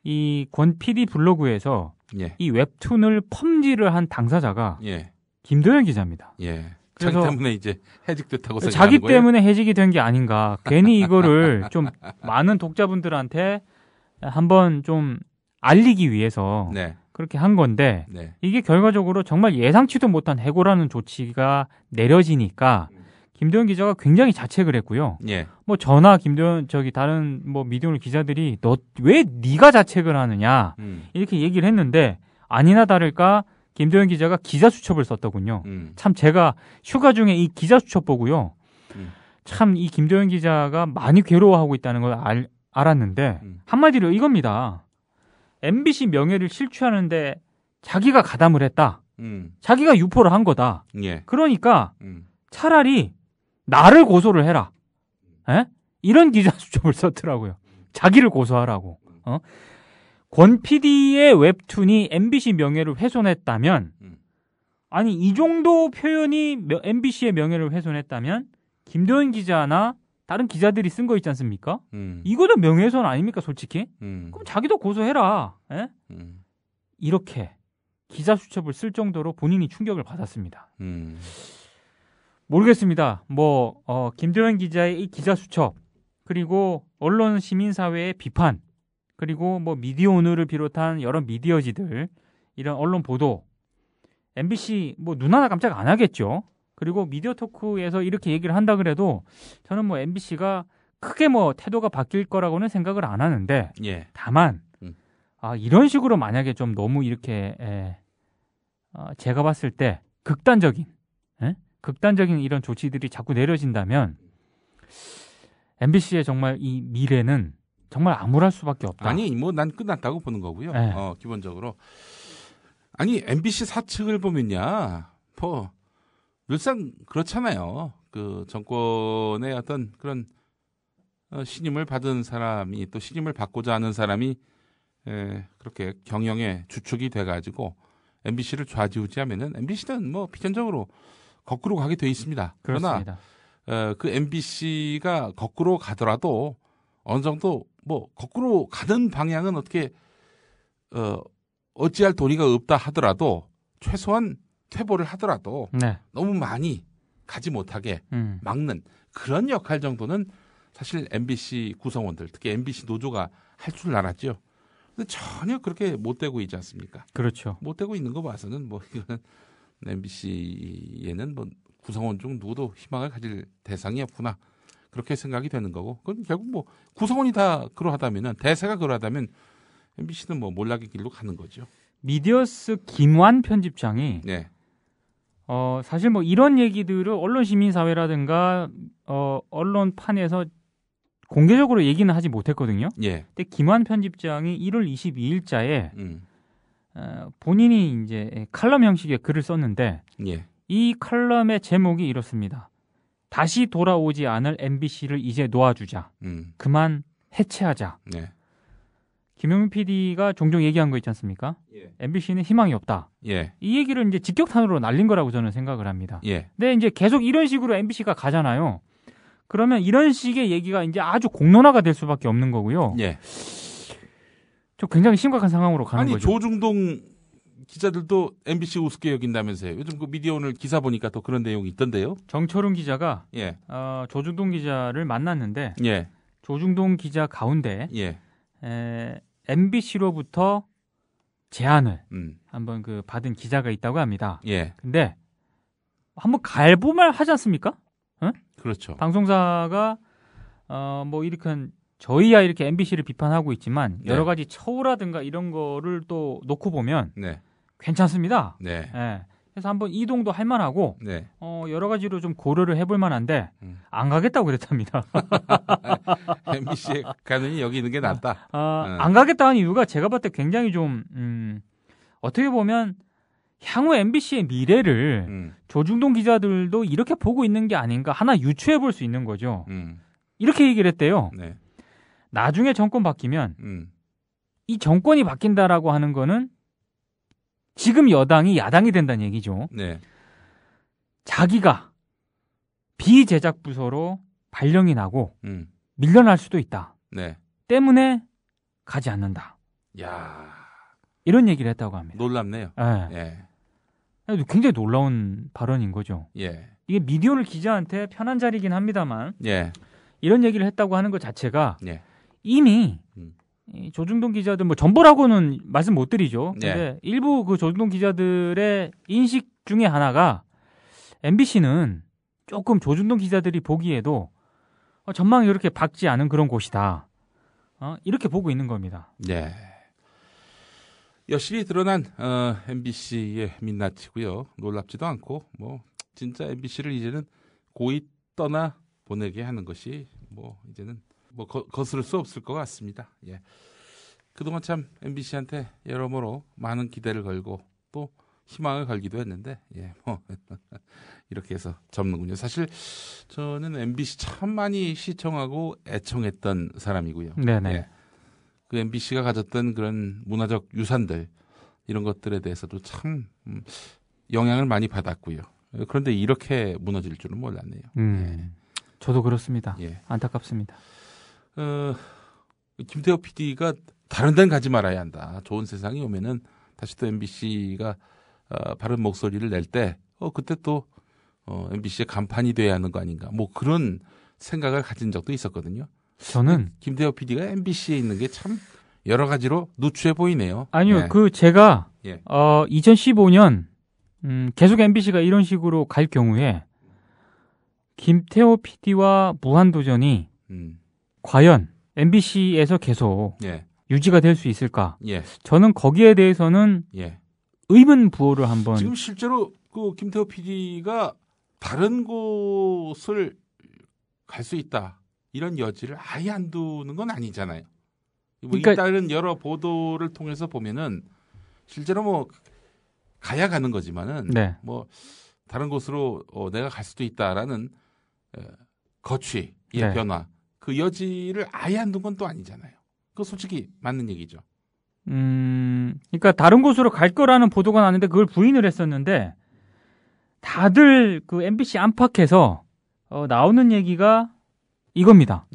이 권 PD 블로그에서 예. 이 웹툰을 펌지를 한 당사자가 예. 김도연 기자입니다. 예. 그래서 자기 때문에 이제 해직됐다고 자기 생각하는 거예요? 때문에 해직이 된 게 아닌가. 괜히 이거를 좀 많은 독자분들한테 한번 좀 알리기 위해서 네. 그렇게 한 건데 네. 이게 결과적으로 정말 예상치도 못한 해고라는 조치가 내려지니까 김도연 기자가 굉장히 자책을 했고요. 예. 뭐 저나 김도연 다른 뭐 미디어오늘 기자들이 너 왜 네가 자책을 하느냐 이렇게 얘기를 했는데 아니나 다를까 김도연 기자가 기자 수첩을 썼더군요. 참 제가 휴가 중에 이 기자 수첩 보고요. 참 이 김도연 기자가 많이 괴로워하고 있다는 걸 알았는데 한마디로 이겁니다. MBC 명예를 실추하는데 자기가 가담을 했다. 자기가 유포를 한 거다. 예. 그러니까 차라리 나를 고소를 해라. 에? 이런 기자 수첩을 썼더라고요. 자기를 고소하라고. 권 PD의 웹툰이 MBC 명예를 훼손했다면 아니 이 정도 표현이 MBC의 명예를 훼손했다면 김도연 기자나 다른 기자들이 쓴 거 있지 않습니까? 이거도 명예훼손 아닙니까 솔직히? 그럼 자기도 고소해라. 에? 이렇게 기자 수첩을 쓸 정도로 본인이 충격을 받았습니다. 모르겠습니다. 김도연 기자의 이 기자 수첩 그리고 언론 시민사회의 비판 그리고 미디어오늘을 비롯한 여러 미디어지들 이런 언론 보도 MBC 눈 하나 깜짝 안 하겠죠. 그리고 미디어 토크에서 이렇게 얘기를 한다 그래도 저는 MBC가 크게 태도가 바뀔 거라고는 생각을 안 하는데 예. 다만 이런 식으로 만약에 좀 너무 이렇게 제가 봤을 때 극단적인 이런 조치들이 자꾸 내려진다면 MBC의 정말 이 미래는 정말 암울할 수밖에 없다. 아니 난 끝났다고 보는 거고요. 네. 기본적으로 아니 MBC 사측을 보면야 늘상 그렇잖아요. 그 정권의 어떤 그런 신임을 받은 사람이 또 신임을 받고자 하는 사람이 그렇게 경영의 주축이 돼가지고 MBC를 좌지우지하면은 MBC는 필연적으로 거꾸로 가게 돼 있습니다. 그렇습니다. 그러나 그 MBC가 거꾸로 가더라도 어느 정도 거꾸로 가는 방향은 어떻게 어찌할 도리가 없다 하더라도 최소한 퇴보를 하더라도 네. 너무 많이 가지 못하게 막는 그런 역할 정도는 사실 MBC 구성원들 특히 MBC 노조가 할 줄 알았죠. 근데 전혀 그렇게 못 되고 있지 않습니까? 그렇죠. 못 되고 있는 거 봐서는 이거는 MBC에는 구성원 중 누구도 희망을 가질 대상이 없구나 그렇게 생각이 되는 거고 그건 결국 구성원이 다 그러하다면은 대세가 그러하다면 MBC는 몰락의 길로 가는 거죠. 미디어스 김완 편집장이 네. 사실 이런 얘기들을 언론 시민사회라든가 언론판에서 공개적으로 얘기는 하지 못했거든요. 예. 근데 김완 편집장이 1월 22일자에 본인이 이제 칼럼 형식의 글을 썼는데 예. 이 칼럼의 제목이 이렇습니다. 다시 돌아오지 않을 MBC를 이제 놓아주자. 그만 해체하자. 네. 김용민 PD가 종종 얘기한 거 있지 않습니까? 예. MBC는 희망이 없다. 예. 이 얘기를 이제 직격탄으로 날린 거라고 저는 생각을 합니다. 예. 근데 이제 계속 이런 식으로 MBC가 가잖아요. 그러면 이런 식의 얘기가 이제 아주 공론화가 될 수밖에 없는 거고요. 예. 좀 굉장히 심각한 상황으로 가는 거죠. 조중동 기자들도 MBC 우습게 여긴다면서요. 요즘 그 미디어오늘 기사 보니까 또 그런 내용이 있던데요. 정철훈 기자가 예. 조중동 기자를 만났는데 예. 조중동 기자 가운데 예. MBC로부터 제안을 한번 받은 기자가 있다고 합니다. 예. 근데 한번 갈보말 하지 않습니까? 응? 그렇죠. 방송사가 이렇게 저희야 이렇게 MBC를 비판하고 있지만 여러 가지 처우라든가 이런 거를 또 놓고 보면 괜찮습니다. 그래서 한번 이동도 할 만하고 여러 가지로 좀 고려를 해볼 만한데 안 가겠다고 그랬답니다. MBC에 가느니 여기 있는 게 낫다. 안 가겠다는 이유가 제가 봤을 때 굉장히 좀 어떻게 보면 향후 MBC의 미래를 조중동 기자들도 이렇게 보고 있는 게 아닌가 하나 유추해 볼 수 있는 거죠. 이렇게 얘기를 했대요. 나중에 정권 바뀌면 이 정권이 바뀐다라고 하는 거는 지금 여당이 야당이 된다는 얘기죠. 자기가 비제작 부서로 발령이 나고 밀려날 수도 있다. 때문에 가지 않는다. 이런 얘기를 했다고 합니다. 놀랍네요. 굉장히 놀라운 발언인 거죠. 이게 미디어를 기자한테 편한 자리이긴 합니다만 이런 얘기를 했다고 하는 것 자체가 이미 조중동 기자들 뭐 전부라고는 말씀 못 드리죠. 근데 일부 그 조중동 기자들의 인식 중에 하나가 MBC는 조금 조중동 기자들이 보기에도 전망이 그렇게 밝지 않은 그런 곳이다. 이렇게 보고 있는 겁니다. 여실히 드러난 MBC의 민낯이고요. 놀랍지도 않고 뭐 진짜 MBC를 이제는 고이 떠나 보내게 하는 것이 뭐 이제는 뭐 거스를 수 없을 것 같습니다. 그동안 참 MBC한테 여러모로 많은 기대를 걸고 또 희망을 걸기도 했는데 뭐 이렇게 해서 접는군요. 사실 저는 MBC 참 많이 시청하고 애청했던 사람이고요. 그 MBC가 가졌던 그런 문화적 유산들 이런 것들에 대해서도 참 영향을 많이 받았고요. 그런데 이렇게 무너질 줄은 몰랐네요. 저도 그렇습니다. 안타깝습니다. 김태호 PD가 다른 데는 가지 말아야 한다. 좋은 세상이 오면은 다시 또 MBC가 바른 목소리를 낼 때 그때 또 MBC의 간판이 돼야 하는 거 아닌가. 뭐 그런 생각을 가진 적도 있었거든요. 저는 김태호 PD가 MBC에 있는 게 참 여러 가지로 누추해 보이네요. 아니요, 제가 2015년 계속 MBC가 이런 식으로 갈 경우에 김태호 PD와 무한도전이 과연 MBC에서 계속 유지가 될 수 있을까? 저는 거기에 대해서는 의문 부호를 한번. 지금 실제로 그 김태호 PD가 다른 곳을 갈 수 있다. 이런 여지를 아예 안 두는 건 아니잖아요. 뭐 그러니까, 일단은 여러 보도를 통해서 보면은 실제로 뭐 가야 가는 거지만은 뭐 다른 곳으로 내가 갈 수도 있다라는 거취의 변화 그 여지를 아예 안 둔 건 또 아니잖아요. 그거 솔직히 맞는 얘기죠. 그러니까 다른 곳으로 갈 거라는 보도가 나왔는데 그걸 부인을 했었는데 다들 그 MBC 안팎에서 나오는 얘기가 이겁니다.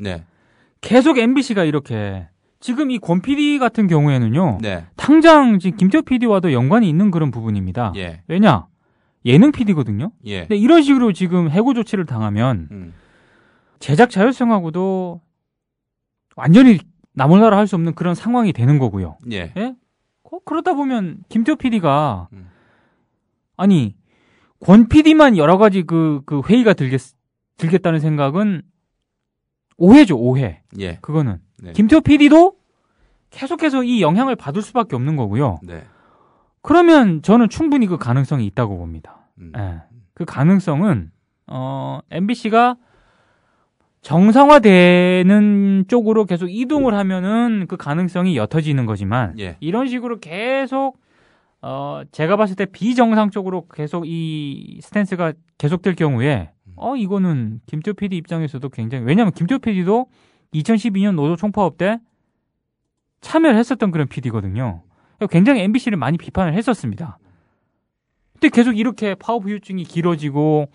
계속 MBC가 이렇게 지금 이 권 PD 같은 경우에는요. 당장 지금 김태호 PD와도 연관이 있는 그런 부분입니다. 왜냐? 예능 PD거든요. 근데 이런 식으로 지금 해고 조치를 당하면 제작 자율성하고도 완전히 나몰라라 할 수 없는 그런 상황이 되는 거고요. 그러다 보면 김태호 PD가 아니 권 PD만 여러 가지 그 회의가 들겠다는 생각은 오해죠, 오해. 그거는 김태호 PD도 계속해서 이 영향을 받을 수밖에 없는 거고요. 그러면 저는 충분히 그 가능성이 있다고 봅니다. 그 가능성은 MBC가 정상화되는 쪽으로 계속 이동을 하면은 그 가능성이 옅어지는 거지만 이런 식으로 계속 제가 봤을 때 비정상적으로 계속 이 스탠스가 계속될 경우에 이거는 김태호 PD 입장에서도 굉장히 왜냐하면 김태호 PD도 2012년 노조 총파업 때 참여를 했었던 그런 PD거든요. 굉장히 MBC를 많이 비판을 했었습니다. 근데 계속 이렇게 파업 후유증이 길어지고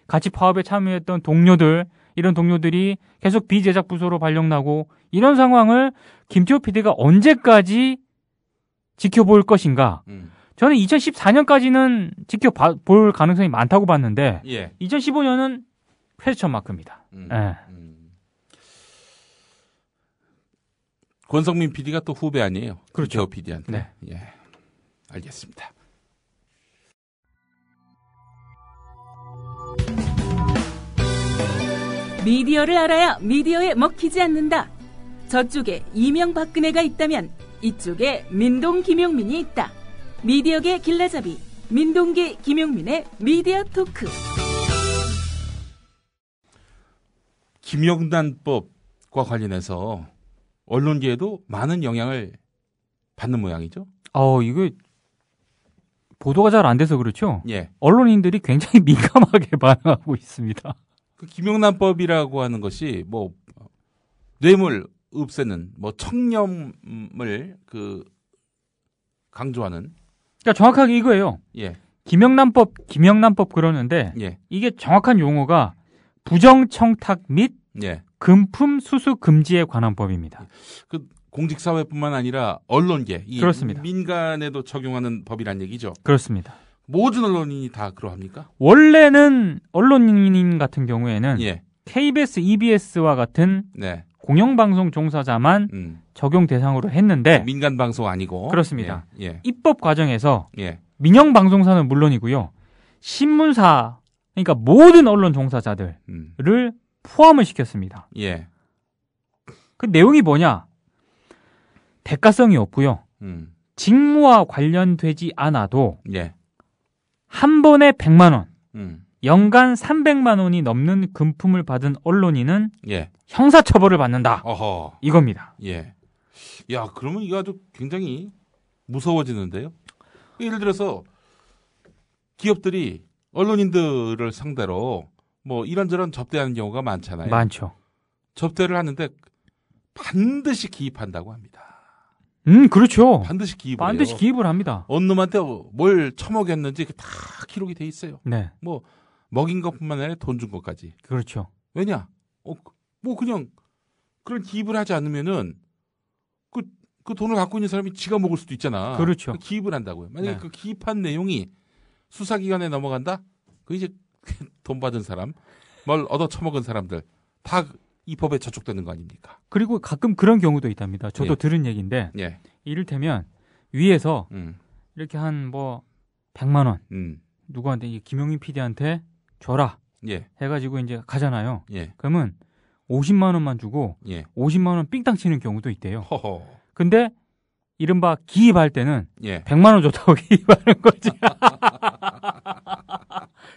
같이 파업에 참여했던 동료들 이런 동료들이 계속 비제작 부서로 발령나고 이런 상황을 김태호 PD가 언제까지 지켜볼 것인가? 저는 2014년까지는 지켜볼 가능성이 많다고 봤는데 2015년은 퀘스천 마크입니다. 권성민 PD가 또 후배 아니에요? 그렇죠. PD한테. 알겠습니다. 미디어를 알아야 미디어에 먹히지 않는다. 저쪽에 이명박근혜가 있다면 이쪽에 민동 김용민이 있다. 미디어계 길라잡이 민동기 김용민의 미디어 토크. 김영란법과 관련해서 언론계에도 많은 영향을 받는 모양이죠. 이거 보도가 잘 안 돼서 그렇죠. 예. 언론인들이 굉장히 민감하게 반응하고 있습니다. 그 김영란법이라고 하는 것이 뭐 뇌물 없애는 뭐 청렴을 그 강조하는. 그러니까 정확하게 이거예요. 예. 김영란법 그러는데 예. 이게 정확한 용어가 부정청탁 및 예. 금품 수수 금지에 관한 법입니다. 그 공직사회뿐만 아니라 언론계, 이 그렇습니다. 민간에도 적용하는 법이란 얘기죠. 그렇습니다. 모든 언론인이 다 그러합니까? 원래는 언론인 같은 경우에는 예. KBS, EBS와 같은 네. 공영방송 종사자만 적용 대상으로 했는데 민간 방송 아니고 그렇습니다. 예. 입법 과정에서 예. 민영방송사는 물론이고요. 신문사, 그러니까 모든 언론 종사자들을 포함을 시켰습니다. 예. 그 내용이 뭐냐? 대가성이 없고요. 직무와 관련되지 않아도 예. 한 번에 100만 원, 연간 300만 원이 넘는 금품을 받은 언론인은 예. 형사처벌을 받는다. 어허. 이겁니다. 예. 야, 그러면 이거 아주 굉장히 무서워지는데요. 예를 들어서 기업들이 언론인들을 상대로 뭐 이런저런 접대하는 경우가 많잖아요. 많죠. 접대를 하는데 반드시 기입한다고 합니다. 그렇죠. 반드시 기입을 반드시 해요. 기입을 합니다. 어느 놈한테 뭘 처먹였는지 다 기록이 돼 있어요. 네. 뭐 먹인 것뿐만 아니라 돈 준 것까지. 그렇죠. 왜냐? 뭐 그냥 그런 기입을 하지 않으면은 그 돈을 갖고 있는 사람이 지가 먹을 수도 있잖아. 그렇죠. 기입을 한다고요. 만약에 네. 그 기입한 내용이 수사기관에 넘어간다? 그 이제 돈 받은 사람, 뭘 얻어 처먹은 사람들 다 이 법에 저촉되는 거 아닙니까? 그리고 가끔 그런 경우도 있답니다. 저도 예. 들은 얘기인데 예. 이를테면 위에서 이렇게 한 뭐 100만 원 누구한테 김용민 PD한테 줘라 예. 해가지고 이제 가잖아요. 예. 그러면 50만 원만 주고 예. 50만 원 삥땅 치는 경우도 있대요. 허허. 근데 이른바 기입할 때는 예. 100만 원 줬다고 기입하는 거지.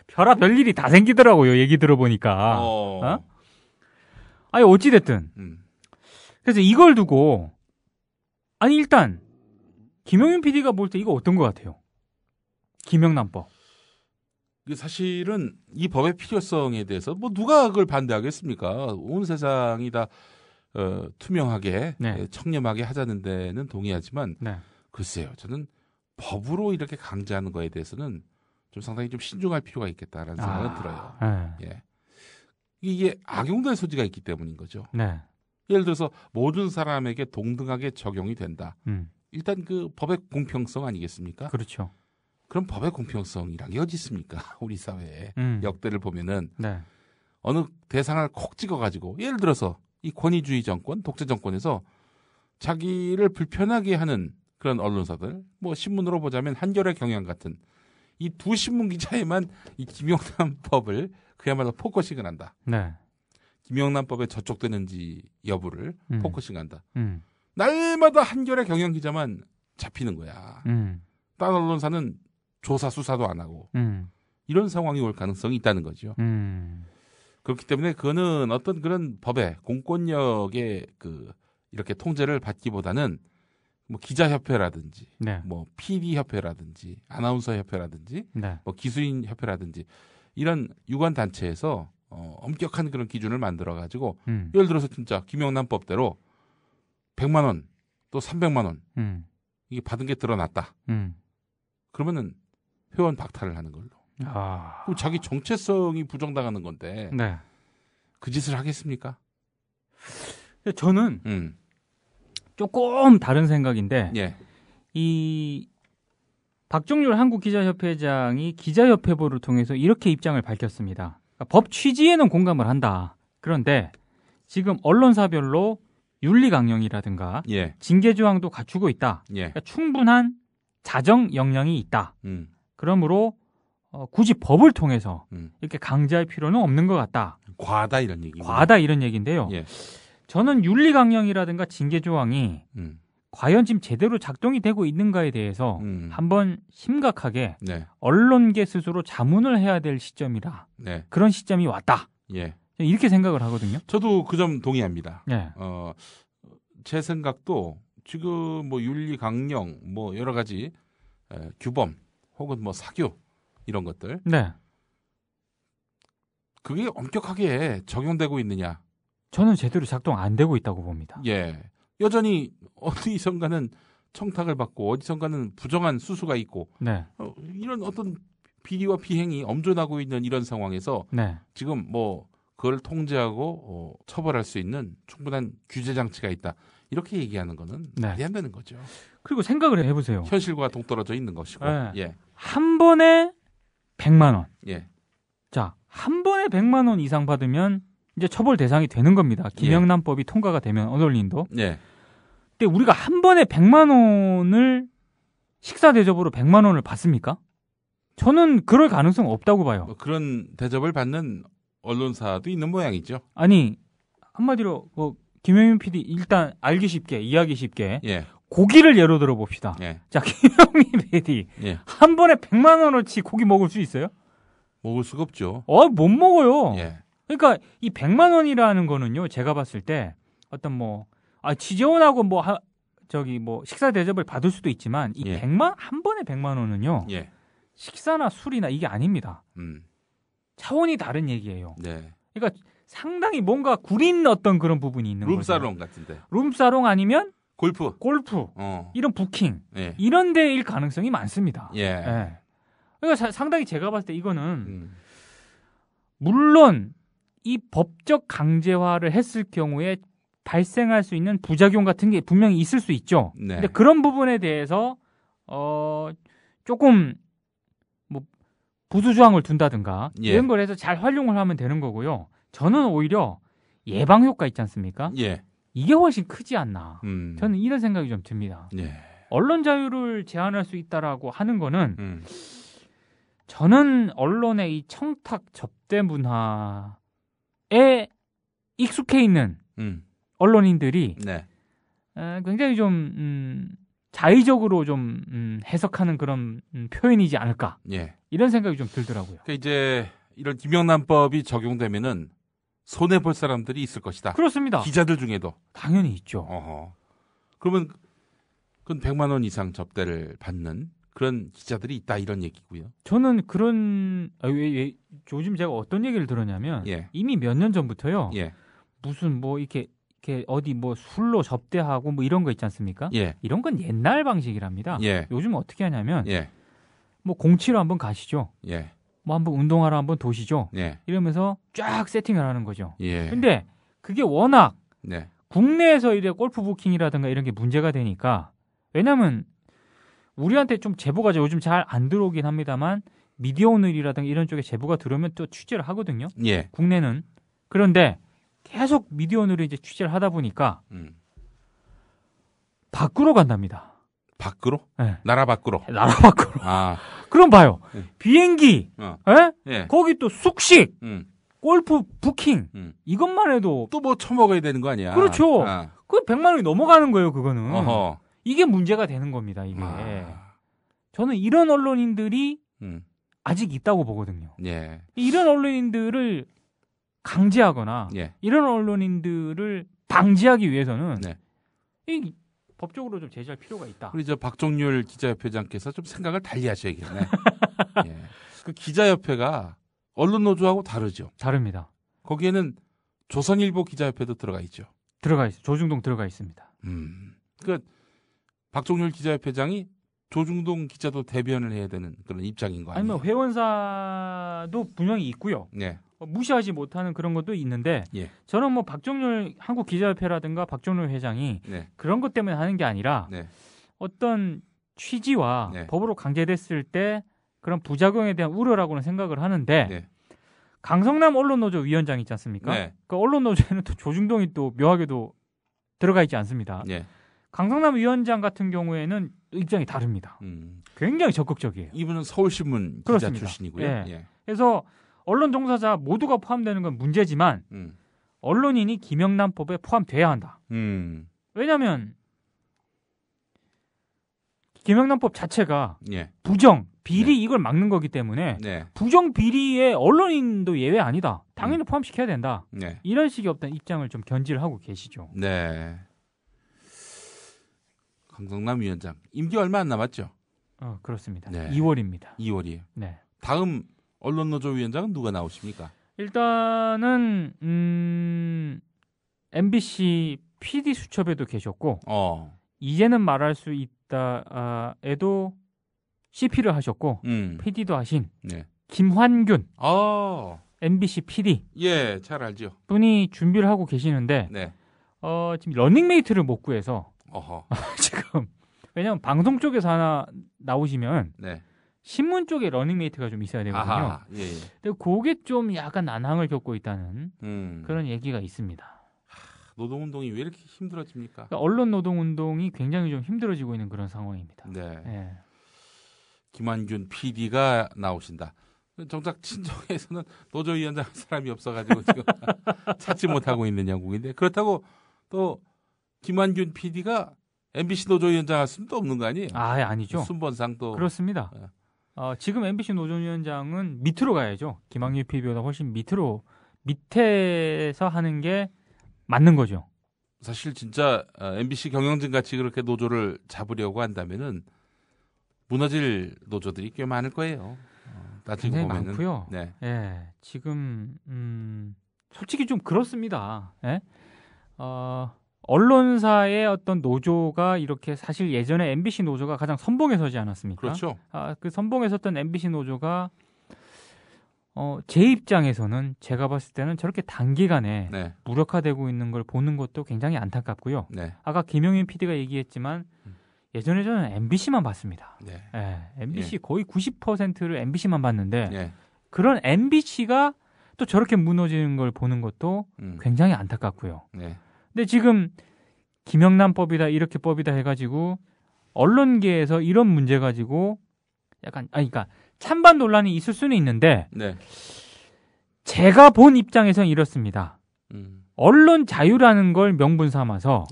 별의별 일이 다 생기더라고요. 얘기 들어보니까. 아니 어찌됐든 그래서 이걸 두고 아니 일단 김용민 PD가 볼 때 이거 어떤 것 같아요? 김영란법. 사실은 이 법의 필요성에 대해서 뭐 누가 그걸 반대하겠습니까? 온 세상이 다 투명하게 네. 청렴하게 하자는 데는 동의하지만 네. 글쎄요. 저는 법으로 이렇게 강제하는 거에 대해서는 좀 상당히 좀 신중할 필요가 있겠다라는 생각은 들어요. 네. 예. 이게 악용될 소지가 있기 때문인 거죠. 네. 예를 들어서 모든 사람에게 동등하게 적용이 된다. 일단 그 법의 공평성 아니겠습니까? 그렇죠. 그럼 법의 공평성이란 게 어디 있습니까? 우리 사회에 역대를 보면은 네. 어느 대상을 콕 찍어가지고 예를 들어서 이 권위주의 정권, 독재 정권에서 자기를 불편하게 하는 그런 언론사들, 뭐 신문으로 보자면 한겨레 경향 같은 이 두 신문 기자에만 이 김영란법을 그야말로 포커싱을 한다. 네. 김영란법에 저촉되는지 여부를 포커싱한다. 음. 날마다 한겨레 경향 기자만 잡히는 거야. 다른 언론사는 조사 수사도 안 하고 이런 상황이 올 가능성이 있다는 거죠. 그렇기 때문에 그거는 어떤 그런 법의 공권력의 그 이렇게 통제를 받기보다는 뭐 기자협회라든지, 네. 뭐 PD협회라든지, 아나운서협회라든지, 네. 뭐 기술인협회라든지 이런 유관 단체에서 엄격한 그런 기준을 만들어 가지고 예를 들어서 진짜 김영란법대로 100만 원 또 300만 원 이게 받은 게 드러났다. 그러면은 회원 박탈을 하는 걸로. 그럼 자기 정체성이 부정당하는 건데 네. 그 짓을 하겠습니까? 저는 조금 다른 생각인데 예. 이 박종률 한국기자협회장이 기자협회보를 통해서 이렇게 입장을 밝혔습니다. 그러니까 법 취지에는 공감을 한다. 그런데 지금 언론사별로 윤리강령이라든가 예. 징계조항도 갖추고 있다. 예. 그러니까 충분한 자정 역량이 있다. 그러므로 굳이 법을 통해서 이렇게 강제할 필요는 없는 것 같다. 과다 이런 얘기. 과다 이런 얘기인데요. 예. 저는 윤리 강령이라든가 징계 조항이 과연 지금 제대로 작동이 되고 있는가에 대해서 한번 심각하게 네. 언론계 스스로 자문을 해야 될 시점이라 네. 그런 시점이 왔다. 예. 이렇게 생각을 하거든요. 저도 그 점 동의합니다. 네. 제 생각도 지금 뭐 윤리 강령 뭐 여러 가지 규범 혹은 뭐 사교 이런 것들 네. 그게 엄격하게 적용되고 있느냐? 저는 제대로 작동 안 되고 있다고 봅니다. 예. 여전히 어디선가는 청탁을 받고 어디선가는 부정한 수수가 있고 네. 이런 어떤 비리와 비행이 엄존하고 있는 이런 상황에서 네. 지금 뭐 그걸 통제하고 처벌할 수 있는 충분한 규제 장치가 있다. 이렇게 얘기하는 거는 네. 말이 안 되는 거죠. 그리고 생각을 해보세요. 현실과 동떨어져 있는 것이고. 네. 예. 한 번에 100만 원. 예. 자, 한 번에 100만 원 이상 받으면 이제 처벌 대상이 되는 겁니다. 김영란법이 통과가 되면 언론인도. 예. 근데 우리가 한 번에 100만 원을 식사 대접으로 100만 원을 받습니까? 저는 그럴 가능성 없다고 봐요. 뭐 그런 대접을 받는 언론사도 있는 모양이죠. 아니 한마디로 뭐 김영민 PD 일단 알기 쉽게 이해하기 쉽게 예. 고기를 예로 들어 봅시다. 예. 자, 김영민 PD 예. 한 번에 100만 원어치 고기 먹을 수 있어요? 먹을 수가 없죠. 못 먹어요. 예. 그러니까 이 100만 원이라는 거는요. 제가 봤을 때 어떤 뭐 지재원하고 뭐 식사 대접을 받을 수도 있지만 이 예. 100만 한 번에 100만 원은요. 예. 식사나 술이나 이게 아닙니다. 차원이 다른 얘기예요. 네. 그러니까 상당히 뭔가 구린 어떤 그런 부분이 있는 거죠. 룸사롱 같은데. 룸사롱 아니면 골프. 이런 부킹. 예. 이런 데일 가능성이 많습니다. 예. 예. 그러니까 상당히 제가 봤을 때 이거는 물론 이 법적 강제화를 했을 경우에 발생할 수 있는 부작용 같은 게 분명히 있을 수 있죠. 네. 근데 그런 부분에 대해서 조금 뭐 부수 조항을 둔다든가 예. 이런 걸 해서 잘 활용을 하면 되는 거고요. 저는 오히려 예방 효과 있지 않습니까? 예. 이게 훨씬 크지 않나. 저는 이런 생각이 좀 듭니다. 예. 언론 자유를 제한할 수 있다라고 하는 거는 저는 언론의 이 청탁 접대 문화에 익숙해 있는 언론인들이 네. 굉장히 좀 자의적으로 좀 해석하는 그런 표현이지 않을까. 예. 이런 생각이 좀 들더라고요. 그러니까 이제 이런 김영란법이 적용되면은 손해 볼 사람들이 있을 것이다. 그렇습니다. 기자들 중에도 당연히 있죠. 어허. 그러면 그건 100만 원 이상 접대를 받는 그런 기자들이 있다 이런 얘기고요. 저는 그런 요즘 제가 어떤 얘기를 들었냐면 예. 이미 몇 년 전부터요. 예. 무슨 뭐 이렇게 어디 뭐 술로 접대하고 뭐 이런 거 있지 않습니까? 예. 이런 건 옛날 방식이랍니다. 예. 요즘 어떻게 하냐면 예. 뭐 공치로 한번 가시죠. 예. 뭐 한번 운동하러 한번 도시죠. 예. 이러면서 쫙 세팅을 하는 거죠. 예. 근데 그게 워낙 네. 국내에서 이래 골프 부킹이라든가 이런 게 문제가 되니까 왜냐면 우리한테 좀 제보가 요즘 잘 안 들어오긴 합니다만 미디어 오늘이라든가 이런 쪽에 제보가 들어오면 또 취재를 하거든요. 예. 국내는. 그런데 계속 미디어 오늘을 이제 취재를 하다 보니까 밖으로 간답니다. 밖으로? 네. 나라 밖으로. 나라 밖으로. 아. 그럼 봐요. 비행기, 예. 거기 또 숙식, 음. 골프 부킹, 이것만 해도 또 뭐 처먹어야 되는 거 아니야? 그렇죠. 아. 그 100만 원이 넘어가는 거예요, 그거는. 어허. 이게 문제가 되는 겁니다, 이게. 저는 이런 언론인들이 아직 있다고 보거든요. 예. 이런 언론인들을 강제하거나 예. 이런 언론인들을 방지하기 위해서는 네. 이 법적으로 좀 제재할 필요가 있다. 우리 저 박종률 기자협회장께서 좀 생각을 달리 하셔야겠네. 예. 그 기자협회가 언론노조하고 다르죠. 다릅니다. 거기에는 조선일보 기자협회도 들어가 있죠. 들어가 있어요. 조중동 들어가 있습니다. 그 박종률 기자협회장이 조중동 기자도 대변을 해야 되는 그런 입장인 거 아니에요? 아니면 회원사도 분명히 있고요. 네. 무시하지 못하는 그런 것도 있는데 예. 저는 뭐 박종률 한국기자협회라든가 박종률 회장이 네. 그런 것 때문에 하는 게 아니라 네. 어떤 취지와 네. 법으로 강제됐을 때 그런 부작용에 대한 우려라고는 생각을 하는데 네. 강성남 언론노조 위원장 있지 않습니까? 네. 그 언론노조에는 또 조중동이 또 묘하게도 들어가 있지 않습니다. 네. 강성남 위원장 같은 경우에는 입장이 다릅니다. 굉장히 적극적이에요. 이분은 서울신문 기자 그렇습니다. 출신이고요. 예. 예. 그래서 언론 종사자 모두가 포함되는 건 문제지만 언론인이 김영란법에 포함돼야 한다. 왜냐하면 김영란법 자체가 예. 부정, 비리 이걸 막는 거기 때문에 네. 부정, 비리에 언론인도 예외 아니다. 당연히 포함시켜야 된다. 네. 이런 식의 어떤 입장을 좀 견지를 하고 계시죠. 네. 강성남 위원장 임기 얼마 안 남았죠? 그렇습니다. 네. 2월입니다. 2월이에요. 네. 다음 언론노조 위원장은 누가 나오십니까? 일단은 MBC PD 수첩에도 계셨고 이제는 말할 수 있다에도 CP를 하셨고 PD도 하신 김환균 MBC PD 예, 잘 알죠. 분이 준비를 하고 계시는데 네. 지금 러닝메이트를 못 구해서 지금 왜냐하면 방송 쪽에서 하나 나오시면 네. 신문 쪽에 러닝메이트가 좀 있어야 되거든요. 아하, 예. 근데 그게 좀 약간 난항을 겪고 있다는 그런 얘기가 있습니다. 노동운동이 왜 이렇게 힘들어집니까? 그러니까 언론 노동운동이 굉장히 좀 힘들어지고 있는 그런 상황입니다. 네. 예. 김환균 PD가 나오신다. 정작 친정에서는 노조위원장 할 사람이 없어가지고 지금 찾지 못하고 있는 영국인데 그렇다고 또 김환균 PD가 MBC 노조위원장 할 수는 또 없는 거 아니에요? 아니죠. 순번상 또 그렇습니다. 지금 MBC 노조위원장은 밑으로 가야죠. 김학률 PD보다 훨씬 밑에서 하는 게 맞는 거죠. 사실 진짜 MBC 경영진 같이 그렇게 노조를 잡으려고 한다면은 무너질 노조들이 꽤 많을 거예요. 따지고 굉장히 보면은 많고요. 네. 예, 지금 솔직히 좀 그렇습니다. 예? 언론사의 어떤 노조가 이렇게 사실 예전에 MBC 노조가 가장 선봉에 서지 않았습니까? 그렇죠. 그 선봉에 섰던 MBC 노조가 제 입장에서는 제가 봤을 때는 저렇게 단기간에 무력화되고 있는 걸 보는 것도 굉장히 안타깝고요. 아까 김용인 PD가 얘기했지만 예전에 저는 MBC만 봤습니다. MBC 거의 90%를 MBC만 봤는데 그런 MBC가 또 저렇게 무너지는 걸 보는 것도 굉장히 안타깝고요. 근데 지금 김영란법이다 이렇게 법이다 해가지고 언론계에서 이런 문제 가지고 약간 그러니까 찬반 논란이 있을 수는 있는데 제가 본 입장에서는 이렇습니다. 언론 자유라는 걸 명분 삼아서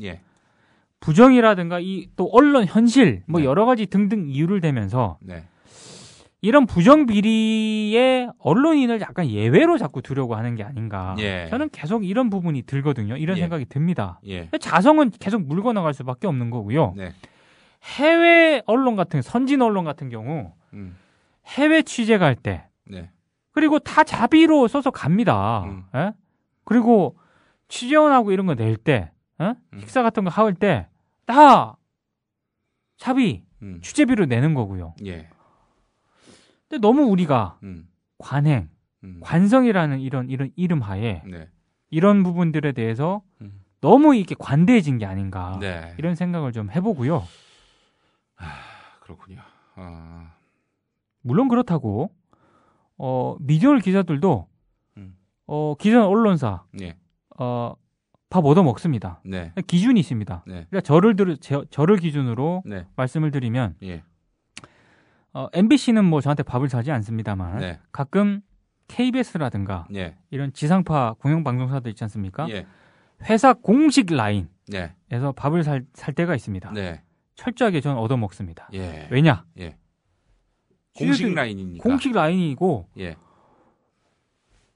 부정이라든가 또 언론 현실 뭐 여러 가지 등등 이유를 대면서 이런 부정 비리에 언론인을 약간 예외로 자꾸 두려고 하는 게 아닌가. 저는 계속 이런 부분이 들거든요. 이런 생각이 듭니다. 자성은 계속 물고 나갈 수밖에 없는 거고요. 해외 언론 같은 선진 언론 같은 경우 해외 취재 갈 때 그리고 다 자비로 써서 갑니다. 그리고 취재원하고 이런 거 낼 때 식사 같은 거 할 때 다 자비 취재비로 내는 거고요. 근데 너무 우리가 관행, 관성이라는 이런 이름 하에 이런 부분들에 대해서 너무 이렇게 관대해진 게 아닌가 이런 생각을 좀 해보고요. 그렇군요. 물론 그렇다고 미디어널 기자들도 기존 언론사 밥 얻어 먹습니다. 기준이 있습니다. 그러니까 저를 기준으로 말씀을 드리면 MBC는 뭐 저한테 밥을 사지 않습니다만 가끔 KBS라든가 이런 지상파 공영방송사들 있지 않습니까? 회사 공식 라인에서 밥을 살 때가 있습니다. 철저하게 저는 얻어 먹습니다. 왜냐? 공식 라인이니까. 공식 라인이고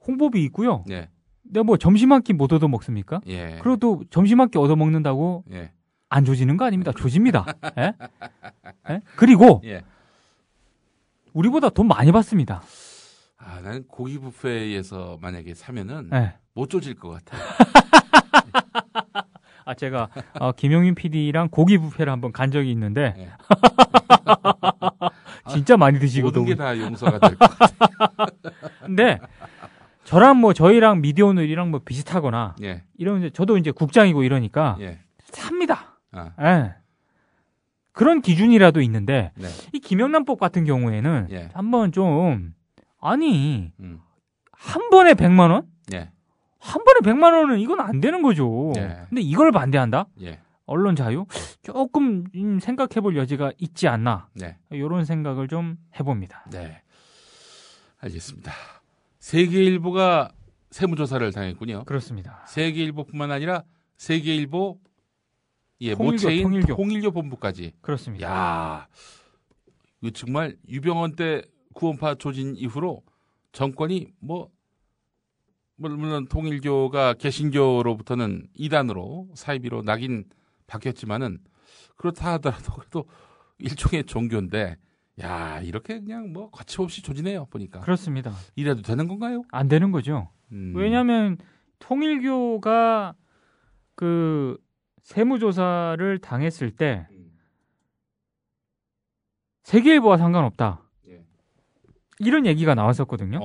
홍보비 있고요. 내가 뭐 점심 한 끼 못 얻어 먹습니까? 그리고 또 점심 한 끼 얻어 먹는다고 안 조지는 거 아닙니다. 조집니다. 그리고 우리보다 돈 많이 받습니다. 나는 고기 뷔페에서 만약에 사면은 못 조질 것 같아요. 제가 김용인 PD랑 고기 뷔페를 한번 간 적이 있는데 진짜 많이 드시거든요. 모든 게 다 용서가 될 것 같아요. 근데 저랑 뭐 저희랑 미디어오늘이랑 뭐 비슷하거나 이러면 저도 이제 국장이고 이러니까 삽니다. 그런 기준이라도 있는데 이 김영란법 같은 경우에는 한번 좀 아니 한 번에 100만 원? 한 번에 100만 원은 이건 안 되는 거죠. 근데 이걸 반대한다? 언론 자유? 조금 생각해 볼 여지가 있지 않나. 이런 생각을 좀 해봅니다. 네. 알겠습니다. 세계일보가 세무조사를 당했군요. 그렇습니다. 세계일보뿐만 아니라 세계일보 모체인 통일교 본부까지. 그렇습니다. 야, 이거 정말 유병헌 때 구원파 조진 이후로 정권이 물론 통일교가 개신교로부터는 이단으로 사이비로 낙인 바뀌었지만은 그렇다 하더라도 그래도 일종의 종교인데 야 이렇게 그냥 거침없이 조지네요 보니까. 그렇습니다. 이래도 되는 건가요? 안 되는 거죠. 왜냐하면 통일교가 그 세무조사를 당했을 때 세계일보와 상관없다. 이런 얘기가 나왔었거든요.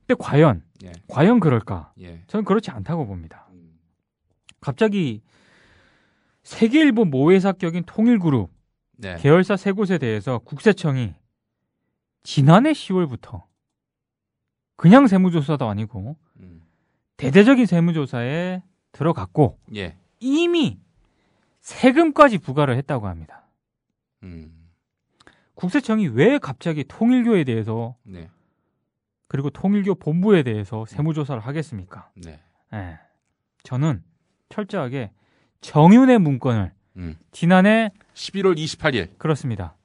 근데 과연 그럴까? 저는 그렇지 않다고 봅니다. 갑자기 세계일보 모회사격인 통일그룹 계열사 세 곳에 대해서 국세청이 지난해 10월부터 그냥 세무조사도 아니고 대대적인 세무조사에 들어갔고 이미 세금까지 부과를 했다고 합니다. 국세청이 왜 갑자기 통일교에 대해서 그리고 통일교 본부에 대해서 세무조사를 하겠습니까? 저는 철저하게 정윤회 문건을 지난해 11월 28일 그렇습니다.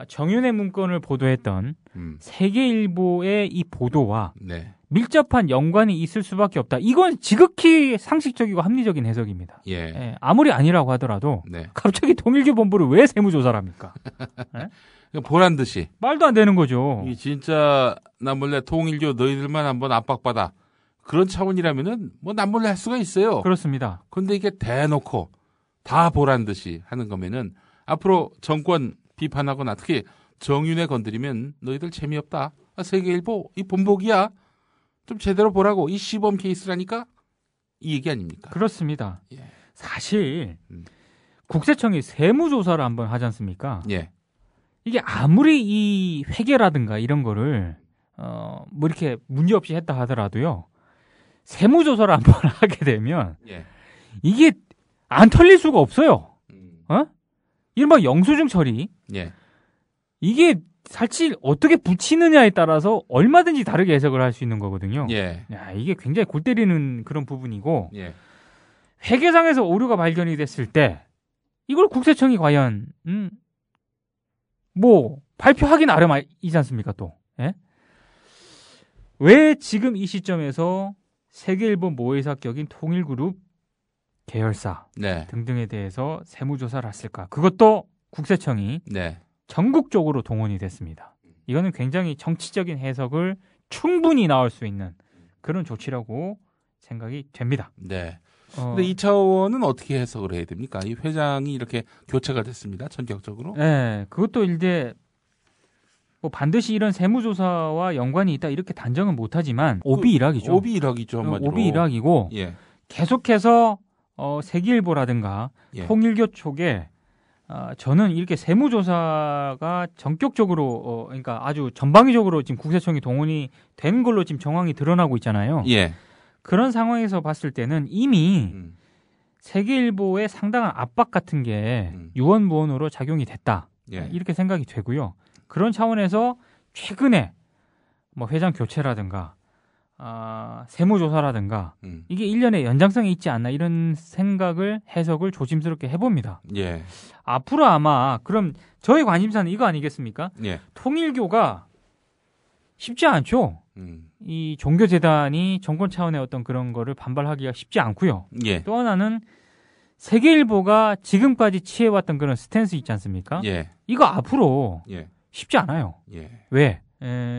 정윤회 문건을 보도했던 세계일보의 이 보도와 밀접한 연관이 있을 수밖에 없다. 이건 지극히 상식적이고 합리적인 해석입니다. 아무리 아니라고 하더라도 갑자기 통일교 본부를 왜 세무조사를 합니까? 보란 듯이 말도 안 되는 거죠. 진짜 남몰래 통일교 너희들만 한번 압박받아 그런 차원이라면은 남몰래 할 수가 있어요. 그렇습니다. 근데 이게 대놓고 다 보란 듯이 하는 거면은 앞으로 정권 비판하거나 특히 정윤회 건드리면 너희들 재미없다. 세계일보 이 본보기야. 좀 제대로 보라고. 이 시범 케이스라니까 이 얘기 아닙니까? 그렇습니다. 사실 국세청이 세무조사를 한번 하지 않습니까? 이게 아무리 이 회계라든가 이런 거를 이렇게 문제없이 했다 하더라도요. 세무조사를 한번 하게 되면 이게 안 털릴 수가 없어요. 이른바 영수증 처리. 이게 사실 어떻게 붙이느냐에 따라서 얼마든지 다르게 해석을 할 수 있는 거거든요. 야, 이게 굉장히 골 때리는 그런 부분이고 회계상에서 오류가 발견이 됐을 때 이걸 국세청이 과연 발표하기 나름이지 않습니까 또. 왜 지금 이 시점에서 세계일보 모회사격인 통일그룹 계열사 등등에 대해서 세무조사를 했을까? 그것도 국세청이 전국적으로 동원이 됐습니다. 이거는 굉장히 정치적인 해석을 충분히 나올 수 있는 그런 조치라고 생각이 됩니다. 근데 이 차원은 어떻게 해석을 해야 됩니까? 이 회장이 이렇게 교체가 됐습니다. 전격적으로. 그것도 이제 반드시 이런 세무조사와 연관이 있다 이렇게 단정은 못하지만 오비일학이죠. 오비일학이죠. 한마디로. 오비일학이고 계속해서 세계일보라든가 통일교 쪽에 저는 이렇게 세무조사가 전격적으로 그러니까 아주 전방위적으로 지금 국세청이 동원이 된 걸로 지금 정황이 드러나고 있잖아요. 그런 상황에서 봤을 때는 이미 세계일보의 상당한 압박 같은 게 유언무언으로 작용이 됐다. 이렇게 생각이 되고요. 그런 차원에서 최근에 회장 교체라든가 세무조사라든가 이게 1년의 연장성이 있지 않나 이런 해석을 조심스럽게 해봅니다. 앞으로 아마 그럼 저희 관심사는 이거 아니겠습니까? 통일교가 쉽지 않죠. 이 종교재단이 정권 차원의 어떤 그런 거를 반발하기가 쉽지 않고요. 또 하나는 세계일보가 지금까지 취해왔던 그런 스탠스 있지 않습니까? 이거 앞으로 쉽지 않아요. 왜?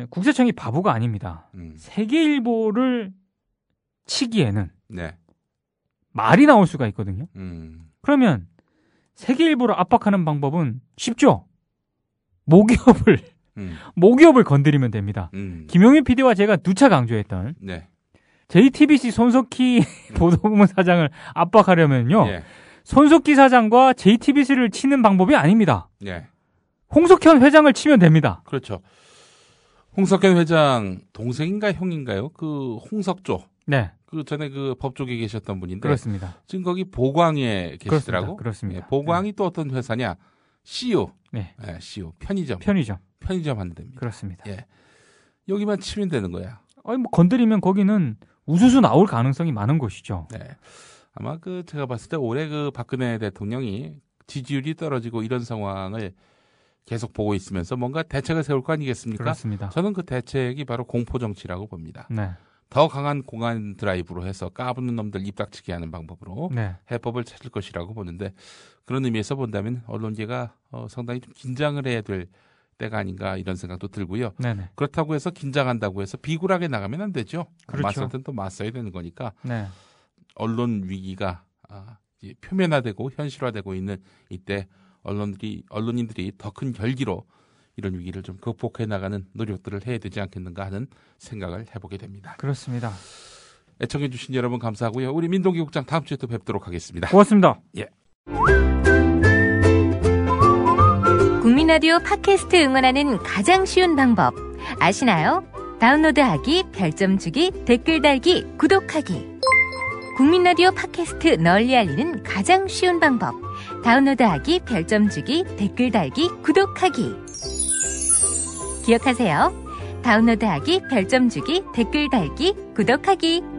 국세청이 바보가 아닙니다. 세계일보를 치기에는 말이 나올 수가 있거든요. 그러면 세계일보를 압박하는 방법은 쉽죠. 모기업을 건드리면 됩니다. 김용민 PD와 제가 누차 강조했던 JTBC 손석희 보도부문 사장을 압박하려면요. 손석희 사장과 JTBC를 치는 방법이 아닙니다. 홍석현 회장을 치면 됩니다. 그렇죠. 홍석현 회장 동생인가 형인가요? 그 홍석조. 그 전에 그 법조계 계셨던 분인데. 그렇습니다. 지금 거기 보광에 계시더라고. 그렇습니다. 보광이 또 어떤 회사냐? CU. CU. 편의점 하는 데입니다. 그렇습니다. 여기만 치면 되는 거야. 건드리면 거기는 우수수 나올 가능성이 많은 것이죠. 네. 아마 제가 봤을 때 올해 박근혜 대통령이 지지율이 떨어지고 이런 상황을 계속 보고 있으면서 뭔가 대책을 세울 거 아니겠습니까? 그렇습니다. 저는 그 대책이 바로 공포정치라고 봅니다. 네. 더 강한 공안 드라이브로 해서 까부는 놈들 입 닥치게 하는 방법으로 네. 해법을 찾을 것이라고 보는데 그런 의미에서 본다면 언론계가 상당히 좀 긴장을 해야 될 때가 아닌가 이런 생각도 들고요. 네네. 그렇다고 해서 긴장한다고 해서 비굴하게 나가면 안 되죠. 그렇죠. 맞설 땐 또 맞서야 되는 거니까 네. 언론 위기가 이제 표면화되고 현실화되고 있는 이때 언론인들이 더 큰 결기로 이런 위기를 좀 극복해 나가는 노력들을 해야 되지 않겠는가 하는 생각을 해보게 됩니다. 그렇습니다. 애청해 주신 여러분 감사하고요. 우리 민동기 국장 다음 주에 또 뵙도록 하겠습니다. 고맙습니다. 예. 국민라디오 팟캐스트 응원하는 가장 쉬운 방법 아시나요? 다운로드하기, 별점 주기, 댓글 달기, 구독하기. 국민라디오 팟캐스트 널리 알리는 가장 쉬운 방법. 다운로드하기, 별점 주기, 댓글 달기, 구독하기. 기억하세요. 다운로드하기, 별점 주기, 댓글 달기, 구독하기.